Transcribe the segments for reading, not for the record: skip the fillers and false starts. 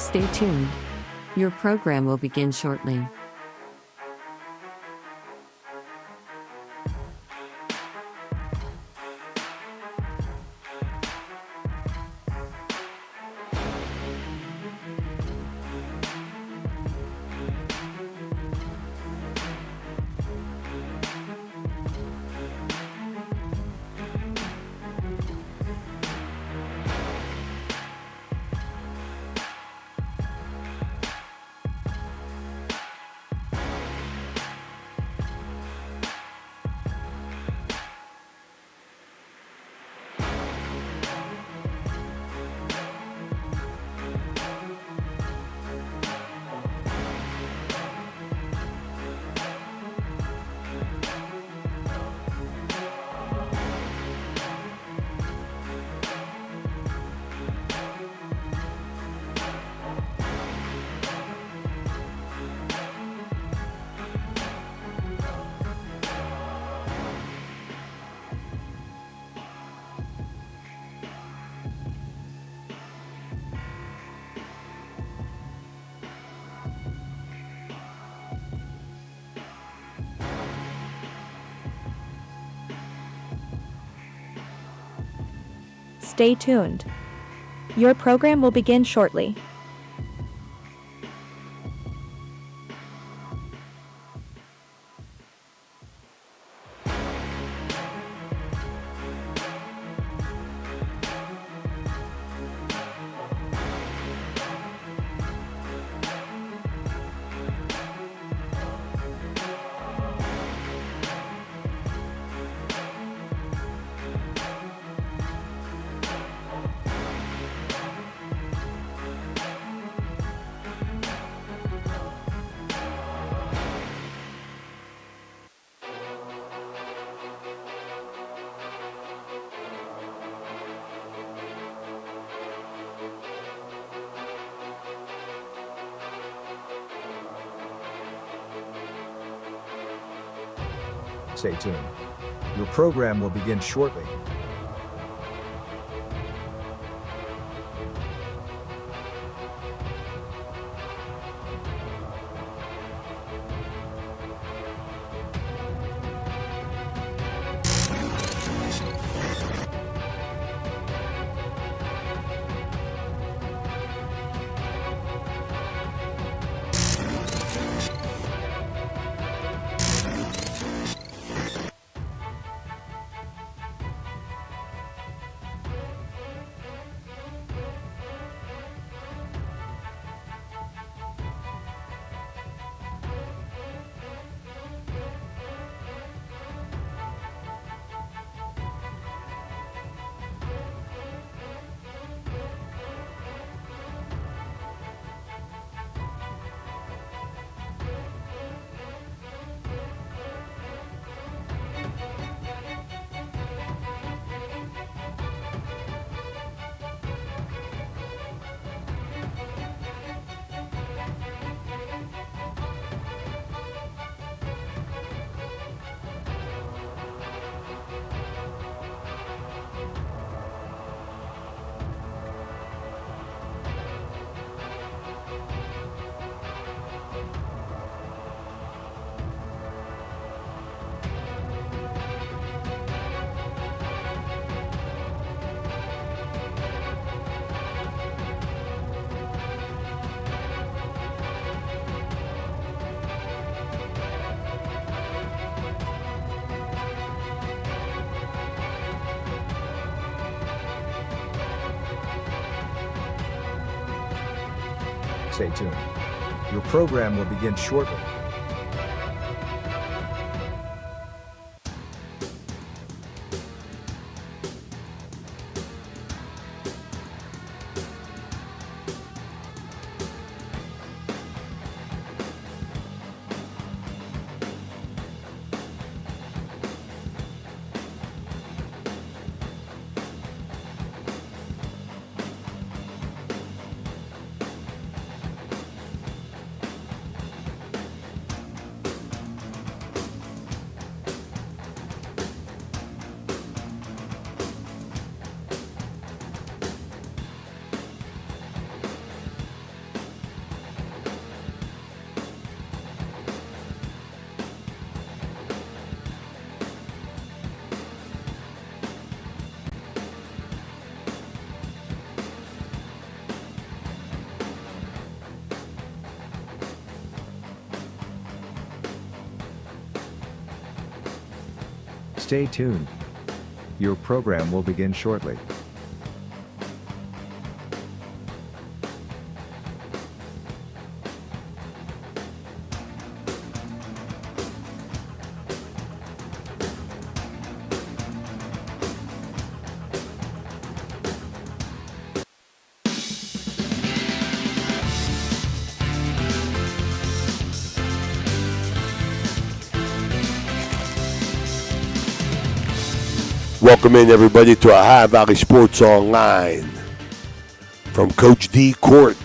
Stay tuned. Your program will begin shortly. Stay tuned. Your program will begin shortly. Stay tuned. Your program will begin shortly. Stay tuned. Your program will begin shortly. Stay tuned. Your program will begin shortly. Welcome in, everybody, to Ohio Valley Sports Online from Coach D Court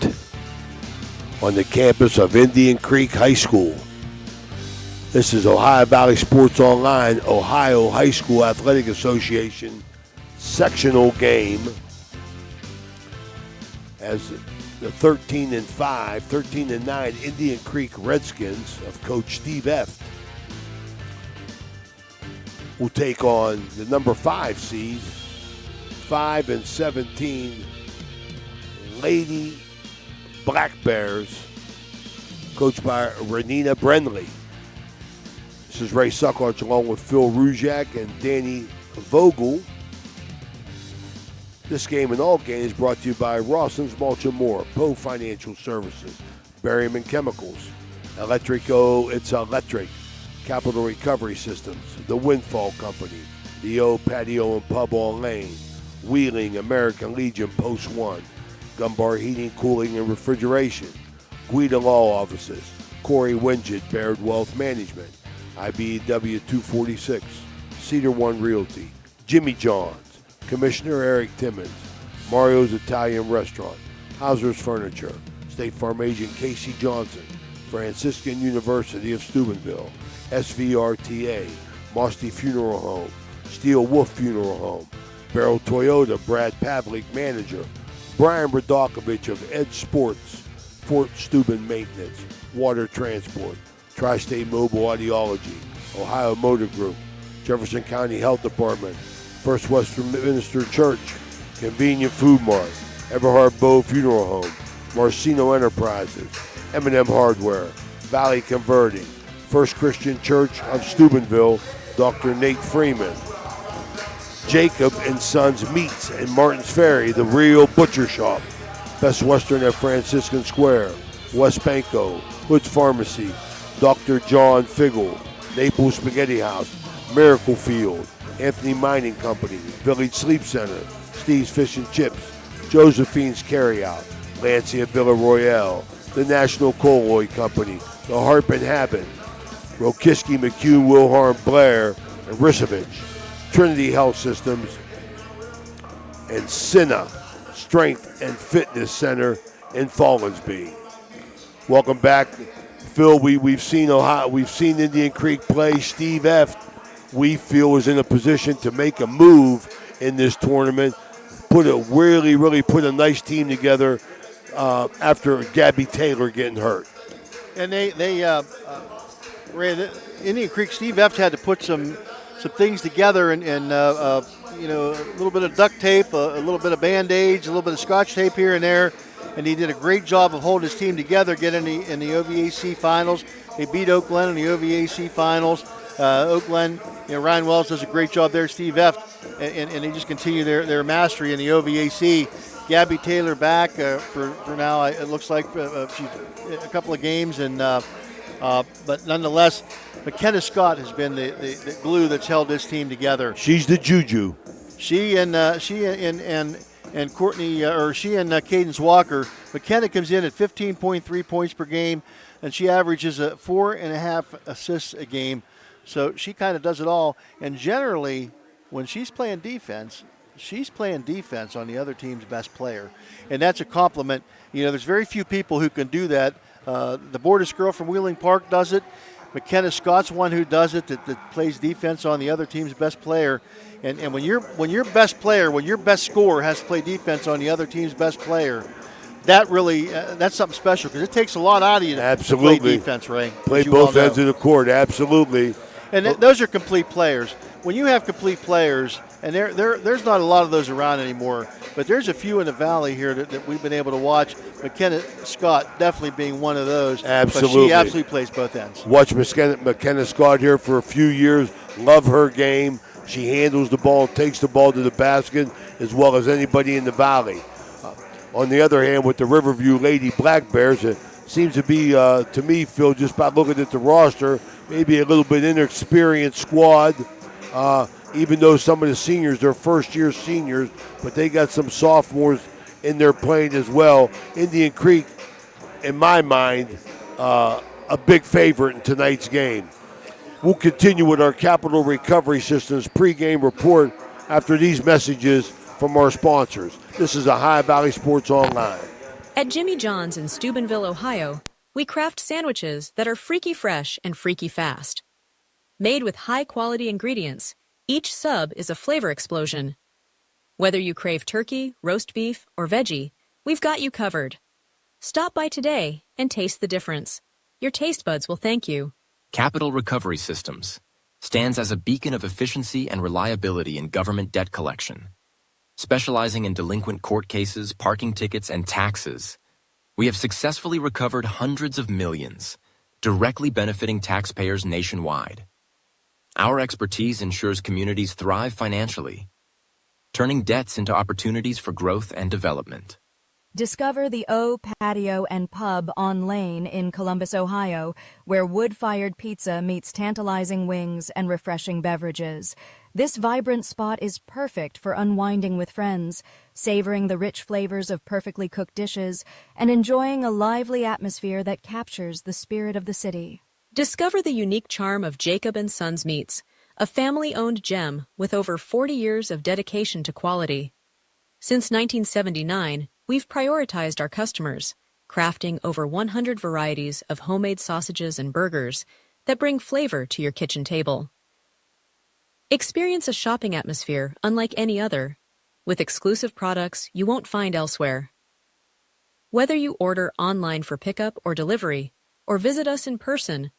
on the campus of Indian Creek High School. This is Ohio Valley Sports Online, Ohio High School Athletic Association sectional game as the 13-9 Indian Creek Redskins of Coach Steve Eft will take on the number 5 seed, 5-17 Lady Black Bears, coached by Renina Brenley. This is Ray Suckarch along with Phil Ruzak and Danny Vogel. This game and all games is brought to you by Rawson's Mulch and More, Poe Financial Services, Berryman Chemicals, Electrico, it's electric, Capital Recovery Systems, The Windfall Company, The Old Patio and Pub on Lane, Wheeling, American Legion Post 1, Gumbar Heating, Cooling, and Refrigeration, Guida Law Offices, Corey Winget, Baird Wealth Management, IBEW 246, Cedar One Realty, Jimmy John's, Commissioner Eric Timmons, Mario's Italian Restaurant, Hauser's Furniture, State Farm Agent Casey Johnson, Franciscan University of Steubenville, SVRTA, Mosty Funeral Home, Steel Wolf Funeral Home, Barrel Toyota, Brad Pavlik, Manager, Brian Radakovich of Ed Sports, Fort Steuben Maintenance, Water Transport, Tri-State Mobile Audiology, Ohio Motor Group, Jefferson County Health Department, First Westminster Church, Convenient Food Mart, Everhard Bow Funeral Home, Marcino Enterprises, M&M Hardware, Valley Converting, First Christian Church of Steubenville, Dr. Nate Freeman, Jacob and Sons Meats in Martins Ferry, The Real Butcher Shop, Best Western at Franciscan Square, West Banco, Hood's Pharmacy, Dr. John Figgle, Naples Spaghetti House, Miracle Field, Anthony Mining Company, Village Sleep Center, Steve's Fish and Chips, Josephine's Carryout, Lancia Villa Royale, the National Colloid Company, the Harp and Habit, Rokiski, McCune, Wilharm, Blair, and Risovich, Trinity Health Systems, and Cinna Strength and Fitness Center in Fallensby. Welcome back, Phil. We've seen Indian Creek play. Steve Eft, we feel, is in a position to make a move in this tournament. Really put a nice team together after Gabby Taylor getting hurt. And Ray, Indian Creek, Steve Eft had to put some things together and a little bit of duct tape, a little bit of Band-Aids, a little bit of Scotch tape here and there, and he did a great job of holding his team together, getting in the OVAC finals. They beat Oak Glen in the OVAC finals. Oak Glen, Ryan Wells does a great job there. Steve Eft, and they just continue their mastery in the OVAC. Gabby Taylor back for now. It looks like she's a couple of games, and but nonetheless, McKenna Scott has been the glue that's held this team together. She's the juju. She and Courtney, or she and Cadence Walker. McKenna comes in at 15.3 points per game, and she averages 4.5 assists a game. So she kind of does it all. And generally, when she's playing defense on the other team's best player. And that's a compliment. There's very few people who can do that. The Borders girl from Wheeling Park does it. McKenna Scott's one who does it, that plays defense on the other team's best player. And when your best player, when your best scorer has to play defense on the other team's best player, that really that's something special, because it takes a lot out of you to play defense, Ray. Play both ends of the court, absolutely. And those are complete players. When you have complete players, and there's not a lot of those around anymore, but there's a few in the Valley here that we've been able to watch. McKenna Scott definitely being one of those. Absolutely. But she absolutely plays both ends. Watch McKenna Scott here for a few years. Love her game. She handles the ball, takes the ball to the basket as well as anybody in the Valley. On the other hand, with the Riverview Lady Black Bears, it seems to be, to me, Phil, just by looking at the roster, maybe a little bit inexperienced squad. Even though some of the seniors, they're first-year seniors, but they got some sophomores in their playing as well. Indian Creek, in my mind, a big favorite in tonight's game. We'll continue with our Capital Recovery Systems pregame report after these messages from our sponsors. This is Ohio Valley Sports Online. At Jimmy John's in Steubenville, Ohio, we craft sandwiches that are freaky fresh and freaky fast. Made with high-quality ingredients, each sub is a flavor explosion. Whether you crave turkey, roast beef, or veggie, we've got you covered. Stop by today and taste the difference. Your taste buds will thank you. Capital Recovery Systems stands as a beacon of efficiency and reliability in government debt collection. Specializing in delinquent court cases, parking tickets, and taxes, we have successfully recovered hundreds of millions, directly benefiting taxpayers nationwide. Our expertise ensures communities thrive financially, turning debts into opportunities for growth and development. Discover the O Patio and Pub on Lane in Columbus, Ohio, where wood-fired pizza meets tantalizing wings and refreshing beverages. This vibrant spot is perfect for unwinding with friends, savoring the rich flavors of perfectly cooked dishes, and enjoying a lively atmosphere that captures the spirit of the city. Discover the unique charm of Jacob & Sons Meats, a family-owned gem with over 40 years of dedication to quality. Since 1979, we've prioritized our customers, crafting over 100 varieties of homemade sausages and burgers that bring flavor to your kitchen table. Experience a shopping atmosphere unlike any other, with exclusive products you won't find elsewhere. Whether you order online for pickup or delivery, or visit us in person,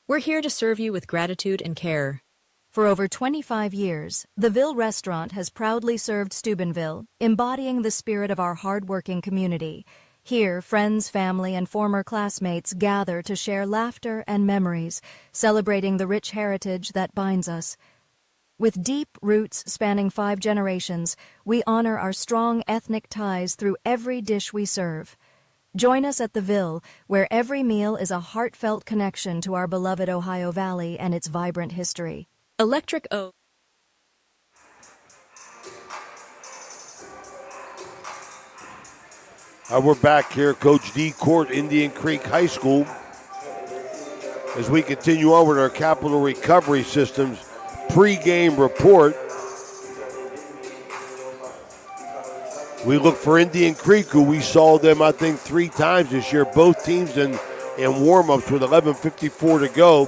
we're here to serve you with gratitude and care. For over 25 years, the Ville Restaurant has proudly served Steubenville, embodying the spirit of our hard-working community. Here, friends, family, and former classmates gather to share laughter and memories, celebrating the rich heritage that binds us. With deep roots spanning 5 generations, we honor our strong ethnic ties through every dish we serve. Join us at the Ville, where every meal is a heartfelt connection to our beloved Ohio Valley and its vibrant history. Electric O. We're back here, Coach D Court, Indian Creek High School, as we continue on with our Capital Recovery Systems pregame report. We look for Indian Creek, who we saw them, I think, 3 times this year, both teams in warm-ups with 11:54 to go.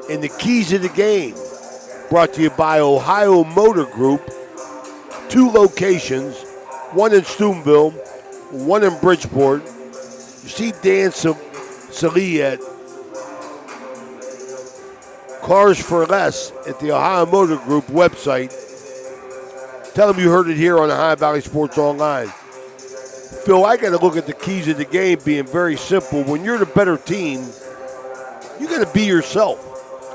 And the keys of the game, brought to you by Ohio Motor Group. 2 locations, one in Steubenville, one in Bridgeport. You see Dan Salee at Cars for Less at the Ohio Motor Group website. Tell them you heard it here on Ohio Valley Sports Online. Phil, I got to look at the keys of the game being very simple. When you're the better team, you got to be yourself.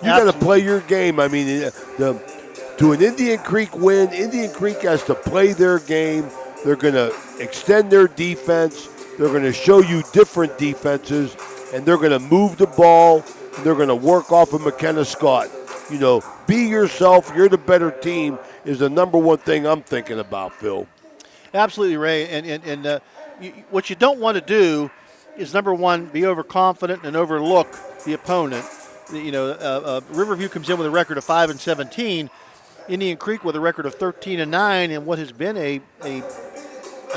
You got to play your game. I mean, to an Indian Creek win, Indian Creek has to play their game. They're going to extend their defense. They're going to show you different defenses, and they're going to move the ball, and they're going to work off of McKenna Scott. You know, be yourself. You're the better team is the number one thing I'm thinking about, Phil. Absolutely, Ray. And what you don't want to do is, number one, be overconfident and overlook the opponent. You know, Riverview comes in with a record of 5-17. Indian Creek with a record of 13-9, and what has been an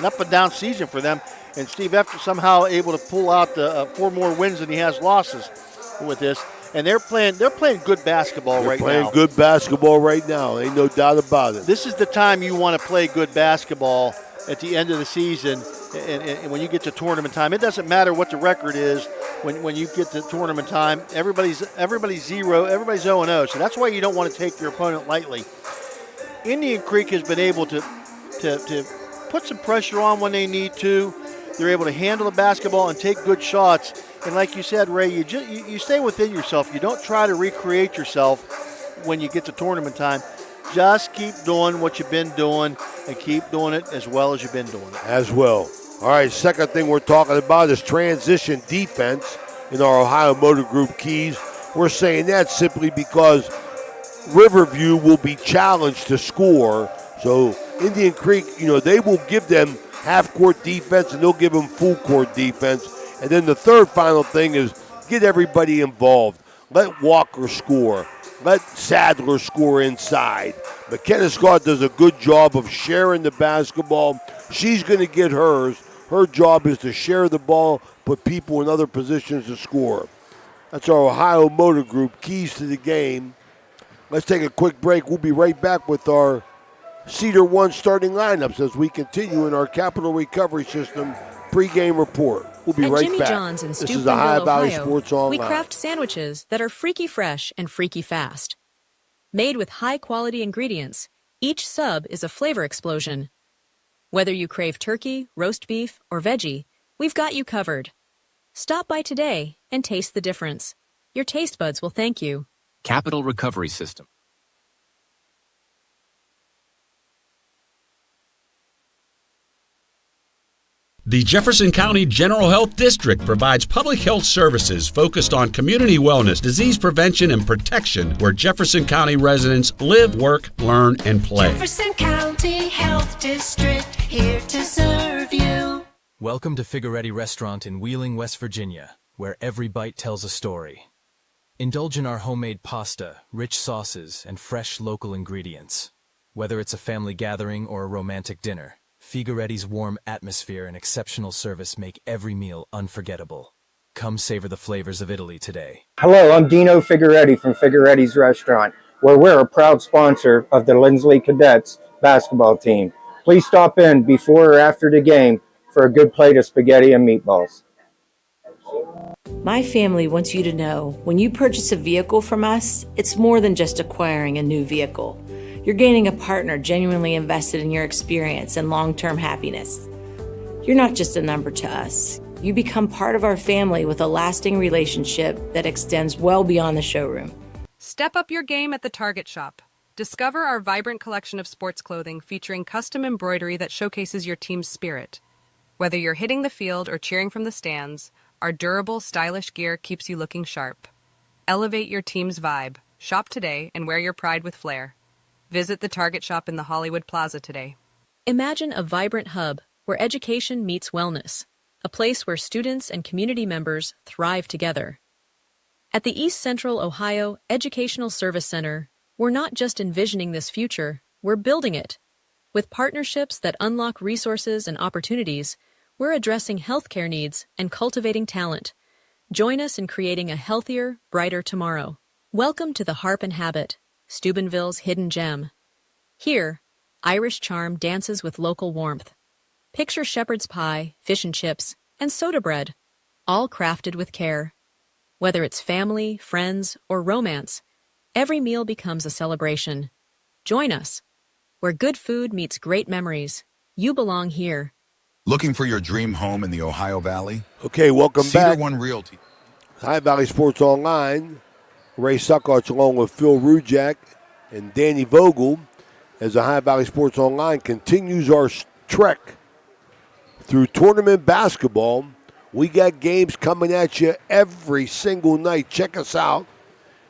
up and down season for them. And Steve Efter somehow able to pull out 4 more wins than he has losses with this. And they're playing good basketball right now. They're playing good basketball right now. Ain't no doubt about it. This is the time you want to play good basketball at the end of the season, and when you get to tournament time. It doesn't matter what the record is. When you get to tournament time, everybody's 0, everybody's 0-0. So that's why you don't want to take your opponent lightly. Indian Creek has been able to put some pressure on when they need to. They're able to handle the basketball and take good shots. And like you said, Ray, you stay within yourself. You don't try to recreate yourself when you get to tournament time. Just keep doing what you've been doing and keep doing it as well as you've been doing it. As well. All right, second thing we're talking about is transition defense in our Ohio Motor Group keys. We're saying that simply because Riverview will be challenged to score. So Indian Creek, they will give them half-court defense and they'll give them full-court defense. And then the third final thing is get everybody involved. Let Walker score. Let Sadler score inside. McKenna Scott does a good job of sharing the basketball. She's going to get hers. Her job is to share the ball, put people in other positions to score. That's our Ohio Motor Group keys to the game. Let's take a quick break. We'll be right back with our Cedar One starting lineups as we continue in our Capital Recovery System pregame report. We'll be At right Jimmy back. John's in This is Steubenville, the Ohio Valley Ohio, Sports Online. we craft sandwiches that are freaky fresh and freaky fast. Made with high-quality ingredients, each sub is a flavor explosion. Whether you crave turkey, roast beef, or veggie, we've got you covered. Stop by today and taste the difference. Your taste buds will thank you. Capital Recovery System. The Jefferson County General Health District provides public health services focused on community wellness, disease prevention, and protection where Jefferson County residents live, work, learn, and play. Jefferson County Health District, here to serve you. Welcome to Figueretti Restaurant in Wheeling, West Virginia, where every bite tells a story. Indulge in our homemade pasta, rich sauces, and fresh local ingredients. Whether it's a family gathering or a romantic dinner, Figueretti's warm atmosphere and exceptional service make every meal unforgettable. Come savor the flavors of Italy today. Hello, I'm Dino Figueretti from Figueretti's Restaurant, where we're a proud sponsor of the Lindsley Cadets basketball team. Please stop in before or after the game for a good plate of spaghetti and meatballs. My family wants you to know, when you purchase a vehicle from us, it's more than just acquiring a new vehicle. You're gaining a partner genuinely invested in your experience and long-term happiness. You're not just a number to us. You become part of our family with a lasting relationship that extends well beyond the showroom. Step up your game at the Target Shop. Discover our vibrant collection of sports clothing featuring custom embroidery that showcases your team's spirit. Whether you're hitting the field or cheering from the stands, our durable, stylish gear keeps you looking sharp. Elevate your team's vibe. Shop today and wear your pride with flair. Visit the Target Shop in the Hollywood Plaza today. Imagine a vibrant hub where education meets wellness, a place where students and community members thrive together. At the East Central Ohio Educational Service Center, we're not just envisioning this future, we're building it. With partnerships that unlock resources and opportunities, we're addressing healthcare needs and cultivating talent. Join us in creating a healthier, brighter tomorrow. Welcome to the Harp and Habit, Steubenville's hidden gem. Here, Irish charm dances with local warmth. Picture shepherd's pie, fish and chips, and soda bread, all crafted with care. Whether it's family, friends, or romance, every meal becomes a celebration. Join us, where good food meets great memories. You belong here. Looking for your dream home in the Ohio Valley? Okay, welcome Cedar back. One Realty. Ohio Valley Sports Online. Ray Suckarch along with Phil Rujak and Danny Vogel as the Ohio Valley Sports Online continues our trek through tournament basketball. We got games coming at you every single night. Check us out.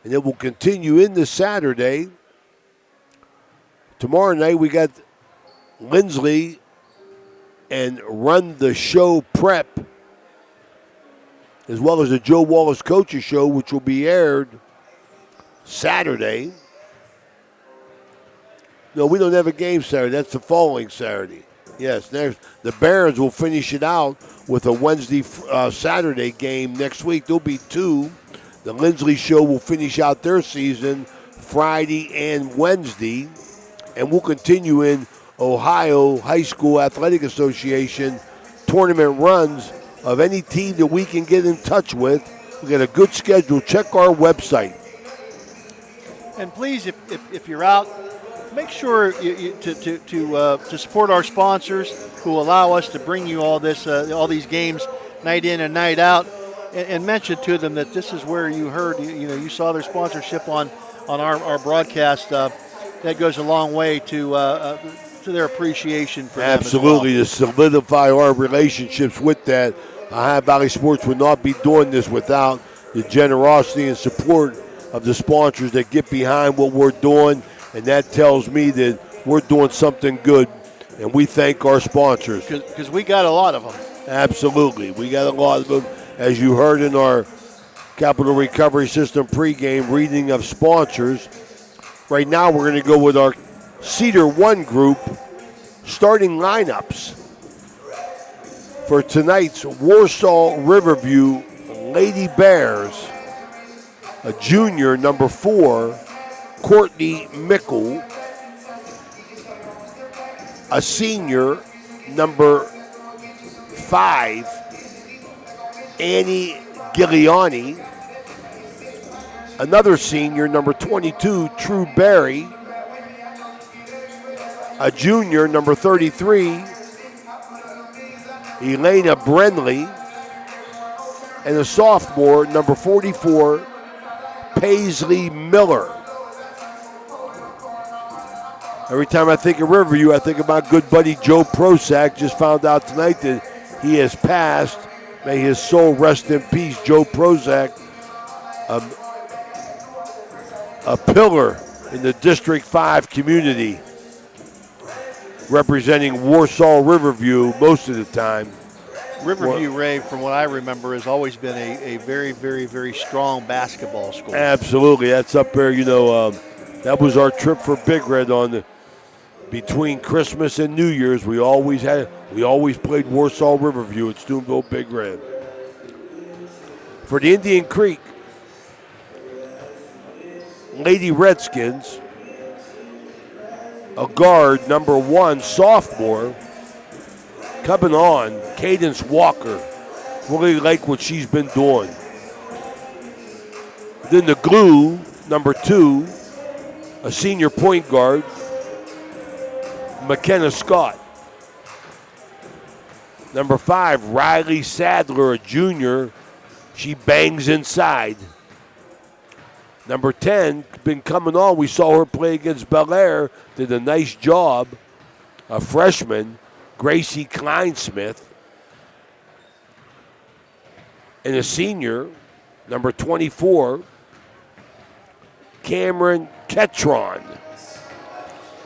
And it will continue into Saturday. Tomorrow night we got Lindsley and Run the Show Prep, as well as the Joe Wallace Coaches Show, which will be aired Saturday. No, we don't have a game Saturday. That's the following Saturday. Yes, the Barons will finish it out with a Wednesday, Saturday game next week. There'll be two. The Lindsley Show will finish out their season Friday and Wednesday. And we'll continue in Ohio High School Athletic Association tournament runs of any team that we can get in touch with. We got a good schedule. Check our website. And please, if you're out, make sure to support our sponsors who allow us to bring you all these games night in and night out, and mention to them that this is where you heard, you saw their sponsorship on our broadcast. that goes a long way to their appreciation for Absolutely, them to solidify our relationships with that. Ohio Valley Sports would not be doing this without the generosity and support of the sponsors that get behind what we're doing, and that tells me that we're doing something good, and we thank our sponsors. Because we got a lot of them. Absolutely, we got a lot of them. As you heard in our Capital Recovery System pregame reading of sponsors, right now we're going to go with our Cedar 1 group starting lineups for tonight's Warsaw Riverview Lady Bears. A junior, number 4, Courtney Mickle. A senior, number 5, Annie Giuliani. Another senior, number 22, True Berry. A junior, number 33, Elena Brenley. And a sophomore, number 44, Paisley Miller. Every time I think of Riverview, I think about good buddy Joe Prosack. Just found out tonight that he has passed. May his soul rest in peace. Joe Prosack, a pillar in the District 5 community, representing Warsaw Riverview most of the time. Riverview, Ray, from what I remember, has always been a very, very, very strong basketball school. Absolutely. That's up there. That was our trip for Big Red between Christmas and New Year's. We always played Warsaw Riverview at Steubenville Big Red. For the Indian Creek Lady Redskins, a guard, number 1, sophomore, coming on, Cadence Walker. Really like what she's been doing. Then the glue, number 2, a senior point guard, McKenna Scott. Number 5, Riley Sadler, a junior. She bangs inside. Number 10, been coming on. We saw her play against Bel Air. Did a nice job. A freshman, Gracie Kleinsmith. And a senior, number 24, Cameron Ketron.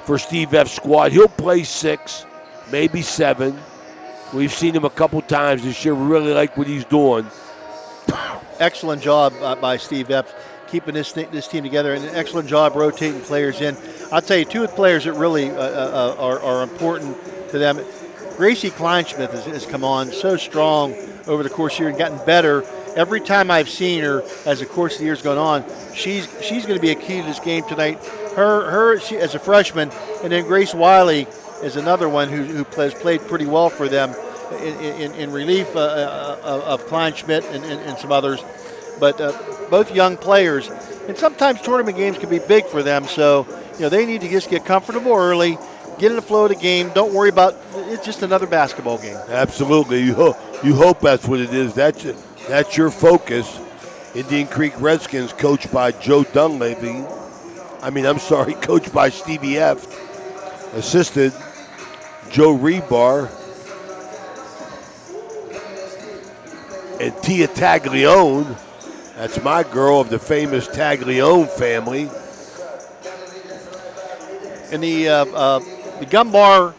For Steve F's squad, he'll play 6, maybe 7. We've seen him a couple times this year. We really like what he's doing. Excellent job by Steve Epps keeping this team together, and an excellent job rotating players in. I'll tell you, 2 players that really are important to them. Gracie Kleinsmith has come on so strong over the course of the year and gotten better. Every time I've seen her as the course of the year's gone on, she's going to be a key to this game tonight. She, as a freshman, and then Grace Wiley is another one who has played pretty well for them in relief of Kleinschmidt and some others. But both young players, and sometimes tournament games can be big for them. So they need to just get comfortable early, get in the flow of the game. Don't worry about it's just another basketball game. Absolutely, you hope that's what it is. That's your focus. Indian Creek Redskins, coached by Joe Dunleavy. Coached by Stevie F. Assisted Joe Rebar and Tia Taglione. That's my girl of the famous Taglione family. And the Gumbar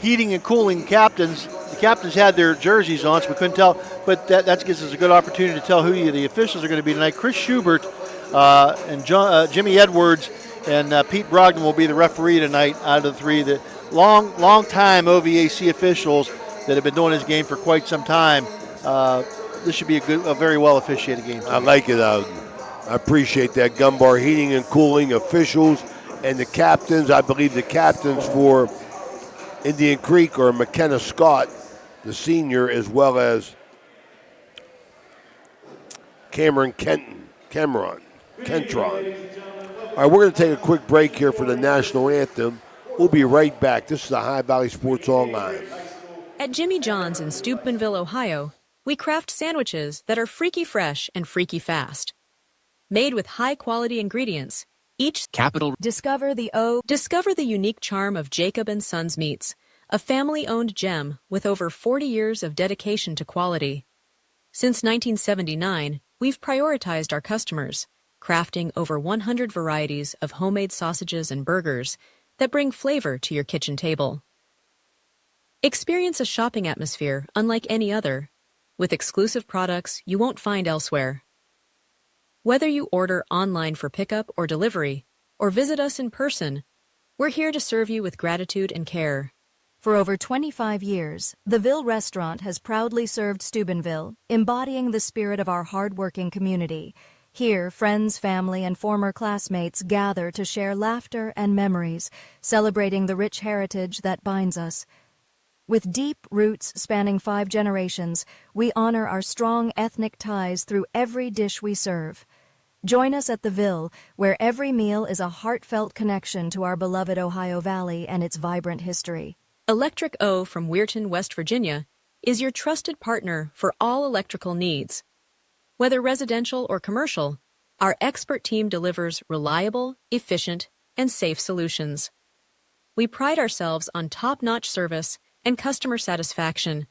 heating and cooling captains, the captains had their jerseys on, so we couldn't tell. But that gives us a good opportunity to tell who the officials are going to be tonight. Chris Schubert and Jimmy Edwards and Pete Brogdon will be the referee tonight out of the 3. The long-time OVAC officials that have been doing this game for quite some time. This should be a very well officiated game. I like it. I appreciate that. Gumbar Heating and Cooling officials and the captains. I believe the captains for Indian Creek are McKenna Scott, the senior, as well as Cameron Kentron. All right, we're going to take a quick break here for the national anthem. We'll be right back. This is the High Valley Sports Online. At Jimmy John's in Steubenville, Ohio, we craft sandwiches that are freaky fresh and freaky fast. Made with high-quality ingredients, Each Capital. Discover the unique charm of Jacob and Sons Meats, a family-owned gem with over 40 years of dedication to quality. Since 1979, we've prioritized our customers, crafting over 100 varieties of homemade sausages and burgers that bring flavor to your kitchen table. Experience a shopping atmosphere unlike any other, with exclusive products you won't find elsewhere. Whether you order online for pickup or delivery, or visit us in person, we're here to serve you with gratitude and care. For over 25 years, the Ville restaurant has proudly served Steubenville, embodying the spirit of our hardworking community. Here, friends, family, and former classmates gather to share laughter and memories, celebrating the rich heritage that binds us. With deep roots spanning 5 generations, we honor our strong ethnic ties through every dish we serve. Join us at the Ville, where every meal is a heartfelt connection to our beloved Ohio Valley and its vibrant history. Electric O from Weirton, West Virginia, is your trusted partner for all electrical needs. Whether residential or commercial, our expert team delivers reliable, efficient, and safe solutions. We pride ourselves on top-notch service and customer satisfaction.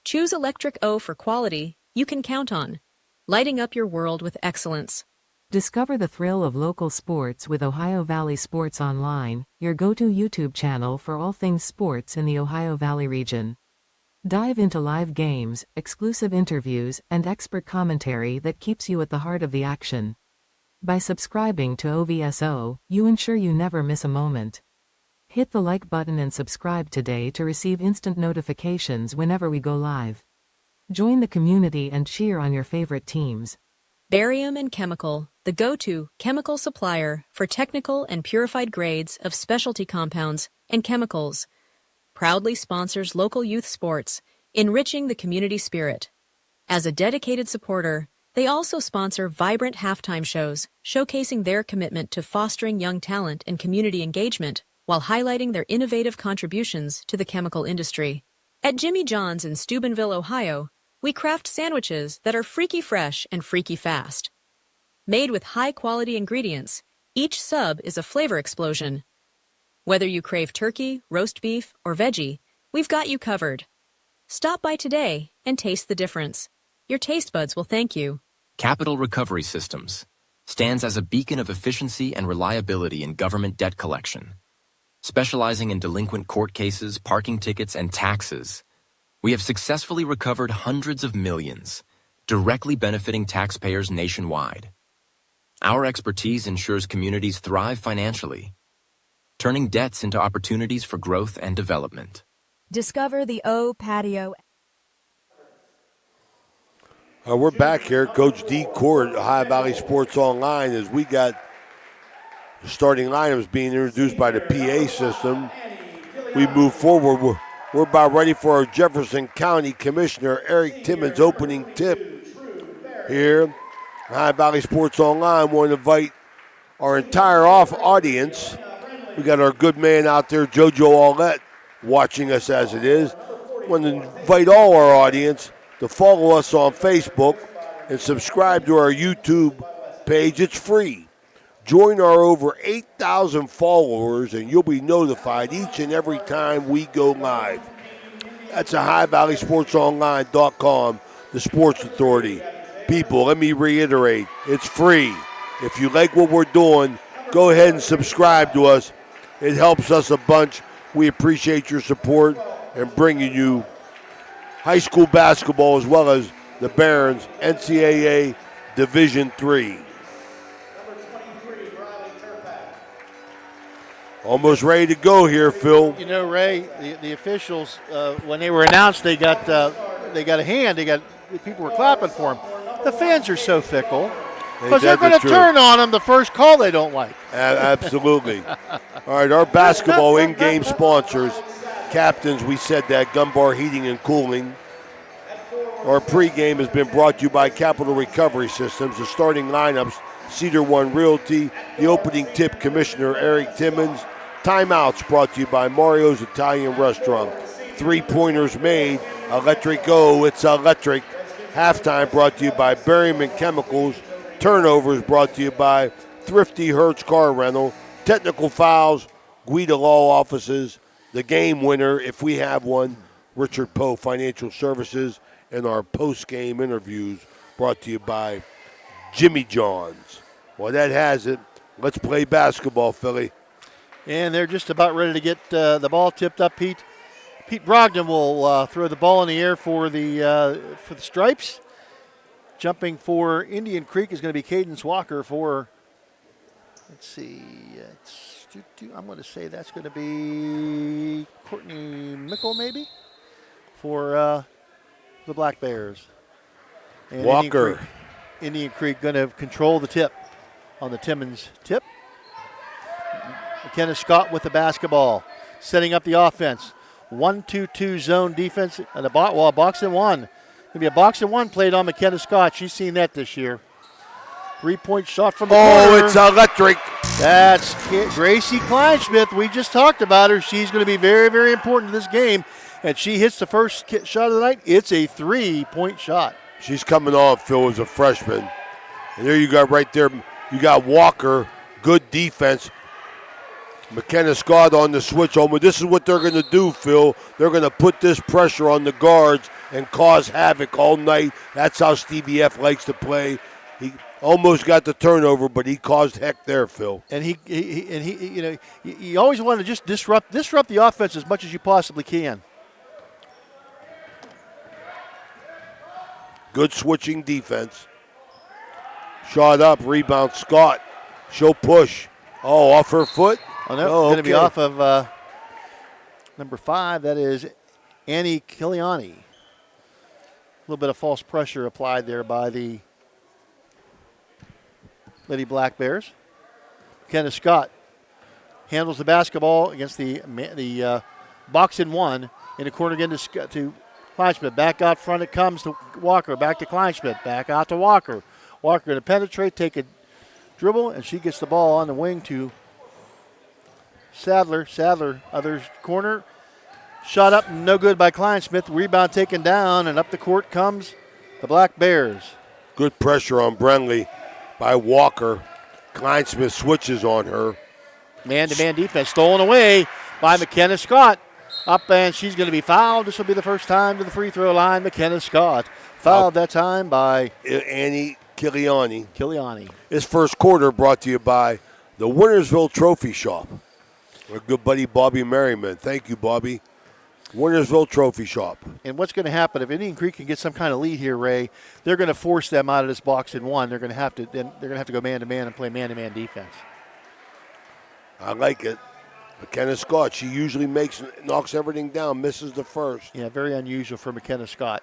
Choose Electric O for quality you can count on, lighting up your world with excellence. Discover the thrill of local sports with Ohio Valley Sports Online, your go-to YouTube channel for all things sports in the Ohio Valley region. Dive into live games, exclusive interviews, and expert commentary that keeps you at the heart of the action. By subscribing to OVSO, you ensure you never miss a moment. Hit the like button and subscribe today to receive instant notifications whenever we go live. Join the community and cheer on your favorite teams. Barium and Chemical, the go-to chemical supplier for technical and purified grades of specialty compounds and chemicals, proudly sponsors local youth sports, enriching the community spirit. As a dedicated supporter, they also sponsor vibrant halftime shows, showcasing their commitment to fostering young talent and community engagement, while highlighting their innovative contributions to the chemical industry. At Jimmy John's in Steubenville, Ohio, we craft sandwiches that are freaky fresh and freaky fast. Made with high-quality ingredients, each sub is a flavor explosion. Whether you crave turkey, roast beef, or veggie, we've got you covered. Stop by today and taste the difference. Your taste buds will thank you. Capital Recovery Systems stands as a beacon of efficiency and reliability in government debt collection. Specializing in delinquent court cases, parking tickets, and taxes, we have successfully recovered hundreds of millions, directly benefiting taxpayers nationwide. Our expertise ensures communities thrive financially, turning debts into opportunities for growth and development. Discover the O Patio. We're back here, Coach D. Court, Ohio Valley Sports Online, as we got the starting lineups being introduced by the PA system. We move forward. We're about ready for our Jefferson County Commissioner Eric Timmons opening tip here. Ohio Valley Sports Online. Want to invite our entire audience. We got our good man out there, JoJo Aulette, watching us as it is. Want to invite all our audience to follow us on Facebook and subscribe to our YouTube page. It's free. Join our over 8,000 followers, and you'll be notified each and every time we go live. That's OhioValleySportsOnline.com, the Sports Authority. People, let me reiterate, it's free. If you like what we're doing, go ahead and subscribe to us. It helps us a bunch. We appreciate your support and bringing you high school basketball as well as the Barons NCAA Division III. Almost ready to go here, Phil. You know, Ray, the officials, when they were announced, they got a hand. People were clapping for them. The fans are so fickle because they're going to turn on them the first call they don't like. Absolutely. All right, our basketball in-game sponsors, captains, we said that, Gunbar Heating and Cooling. Our pregame has been brought to you by Capital Recovery Systems. The starting lineups, Cedar One Realty, the opening tip, Commissioner Eric Timmons. Timeouts brought to you by Mario's Italian Restaurant. Three-pointers made, Electric O, it's electric. Halftime brought to you by Barium and Chemicals. Turnovers brought to you by Thrifty Hertz Car Rental, Technical Files, Guida Law Offices, the game winner, if we have one, Richard Poe Financial Services, and our post-game interviews brought to you by Jimmy John's. Well, that has it. Let's play basketball, Philly. And they're just about ready to get the ball tipped up. Pete Brogdon will throw the ball in the air for the Stripes. Jumping for Indian Creek is going to be Cadence Walker for, let's see, I'm going to say that's going to be Courtney Mickle maybe for the Black Bears. And Walker. Indian Creek going to control the tip on the Timmins tip. McKenna Scott with the basketball, setting up the offense. 1-2-2 zone defense and a box and one. Going to be a box and one played on McKenna Scott. She's seen that this year. 3-point shot from the corner. Oh, it's electric. That's Gracie Kleinschmidt. We just talked about her. She's going to be very, very important to this game. And she hits the first shot of the night. It's a 3-point shot. She's coming on, Phil, as a freshman. And there you got right there. You got Walker, good defense. McKenna Scott on the switch home. But this is what they're going to do, Phil. They're going to put this pressure on the guards and cause havoc all night. That's how Stevie F likes to play. He almost got the turnover, but he caused heck there, Phil. And he you know, you always want to just disrupt the offense as much as you possibly can. Good switching defense. Shot up, rebound, Scott. She'll push. Oh, off her foot? Oh, no, going to be off of number 5. That is Annie Kiliani. A little bit of false pressure applied there by the Lady Black Bears. McKenna Scott handles the basketball against the box and one. In the corner again to Kleinschmidt. Back out front it comes to Walker. Back to Kleinschmidt. Back out to Walker. Walker going to penetrate, take a dribble, and she gets the ball on the wing to Sadler. Sadler, other corner. Shot up, no good by Kleinschmidt. Rebound taken down, and up the court comes the Black Bears. Good pressure on Brenly by Walker. Kleinschmidt switches on her. Man-to-man defense stolen away by McKenna Scott. Up, and she's going to be fouled. This will be the first time to the free throw line. McKenna Scott fouled that time by Annie Kiliani. This first quarter brought to you by the Wintersville Trophy Shop. Our good buddy Bobby Merriman. Thank you, Bobby. Wintersville Trophy Shop. And what's going to happen if Indian Creek can get some kind of lead here, Ray? They're going to force them out of this box and one. They're going to have to go man-to-man and play man-to-man defense. I like it. McKenna Scott, she usually knocks everything down, misses the first. Yeah, very unusual for McKenna Scott.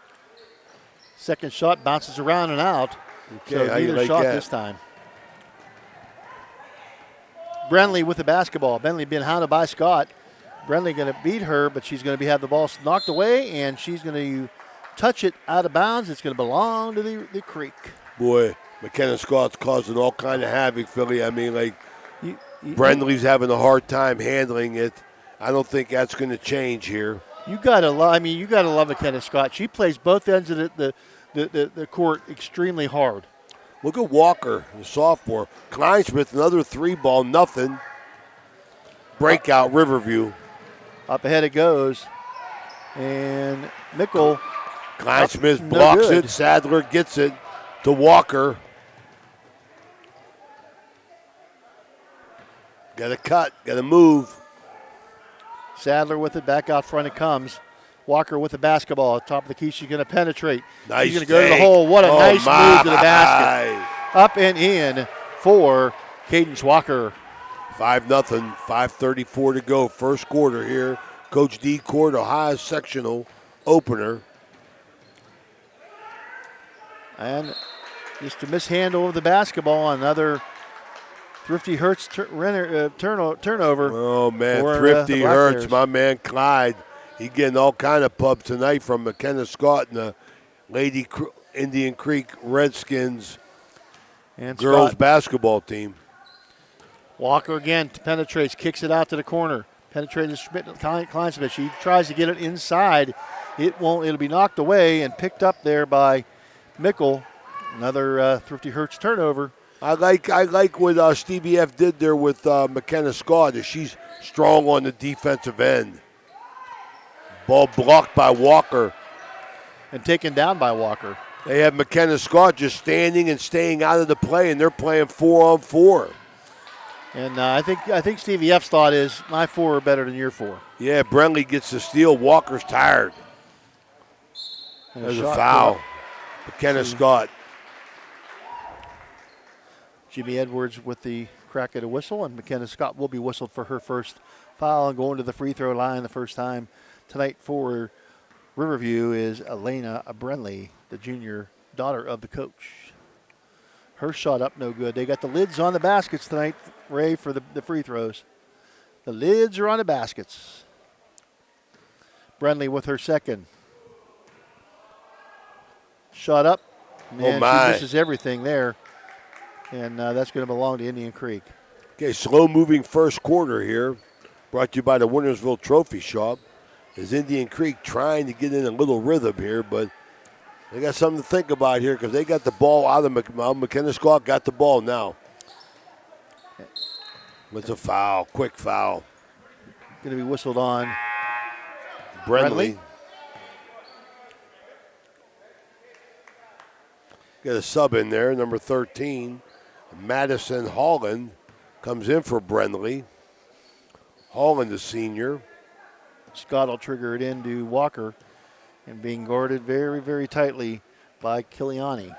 Second shot bounces around and out. Okay, so neither shot this time. Brenly with the basketball. Bentley being hounded by Scott. Brenly going to beat her, but she's going to have the ball knocked away, and she's going to touch it out of bounds. It's going to belong to the Creek. Boy, McKenna Scott's causing all kind of havoc, Philly. I mean, like, Brentley's having a hard time handling it. I don't think that's going to change here. You got to love McKenna Scott. She plays both ends of the court extremely hard. Look at Walker, the sophomore. Kleinschmidt, another 3-ball, nothing. Breakout, Riverview. Up ahead it goes. And Mickle. Kleinschmidt blocks it. Sadler gets it to Walker. Got to cut, got to move. Sadler with it, back out front it comes. Walker with the basketball. Top of the key, she's going to penetrate. Nice. She's going to go to the hole. What a nice move to the basket. Up and in for Cadence Walker. 5-0, 5:34 to go. First quarter here. Coach D Court, Ohio sectional opener. And just a mishandle of the basketball. Another Thrifty Hertz turnover. Oh, man. Thrifty Hertz, my man Clyde. He's getting all kind of pubs tonight from McKenna Scott and the Lady Indian Creek Redskins and girls Scott. Basketball team. Walker again penetrates, kicks it out to the corner. Penetrated Kleinschmidt. She tries to get it inside. It won't. It'll be knocked away and picked up there by Mickle. Another Thrifty Hertz turnover. I like what Stevie F did there with McKenna Scott. She's strong on the defensive end. Ball blocked by Walker. And taken down by Walker. They have McKenna Scott just standing and staying out of the play, and they're playing 4-on-4. And I think Stevie F's thought is, my 4 are better than your 4. Yeah, Brentley gets the steal. Walker's tired. There's a foul. McKenna Scott. Jimmy Edwards with the crack at a whistle, and McKenna Scott will be whistled for her first foul and going to the free throw line the first time tonight for Riverview is Elena Brentley, the junior daughter of the coach. Her shot up no good. They got the lids on the baskets tonight, Ray, for the free throws. The lids are on the baskets. Brentley with her second. Shot up. Man, she misses everything there. And that's going to belong to Indian Creek. Okay, slow-moving first quarter here. Brought to you by the Wintersville Trophy Shop. Is Indian Creek trying to get in a little rhythm here, but they got something to think about here because they got the ball out of McKenna Scott got the ball now. It's a foul, quick foul. Going to be whistled on Brentley. Got a sub in there, number 13. Madison Holland comes in for Brentley. Holland, the senior. Scott will trigger it into Walker and being guarded very, very tightly by Kiliani.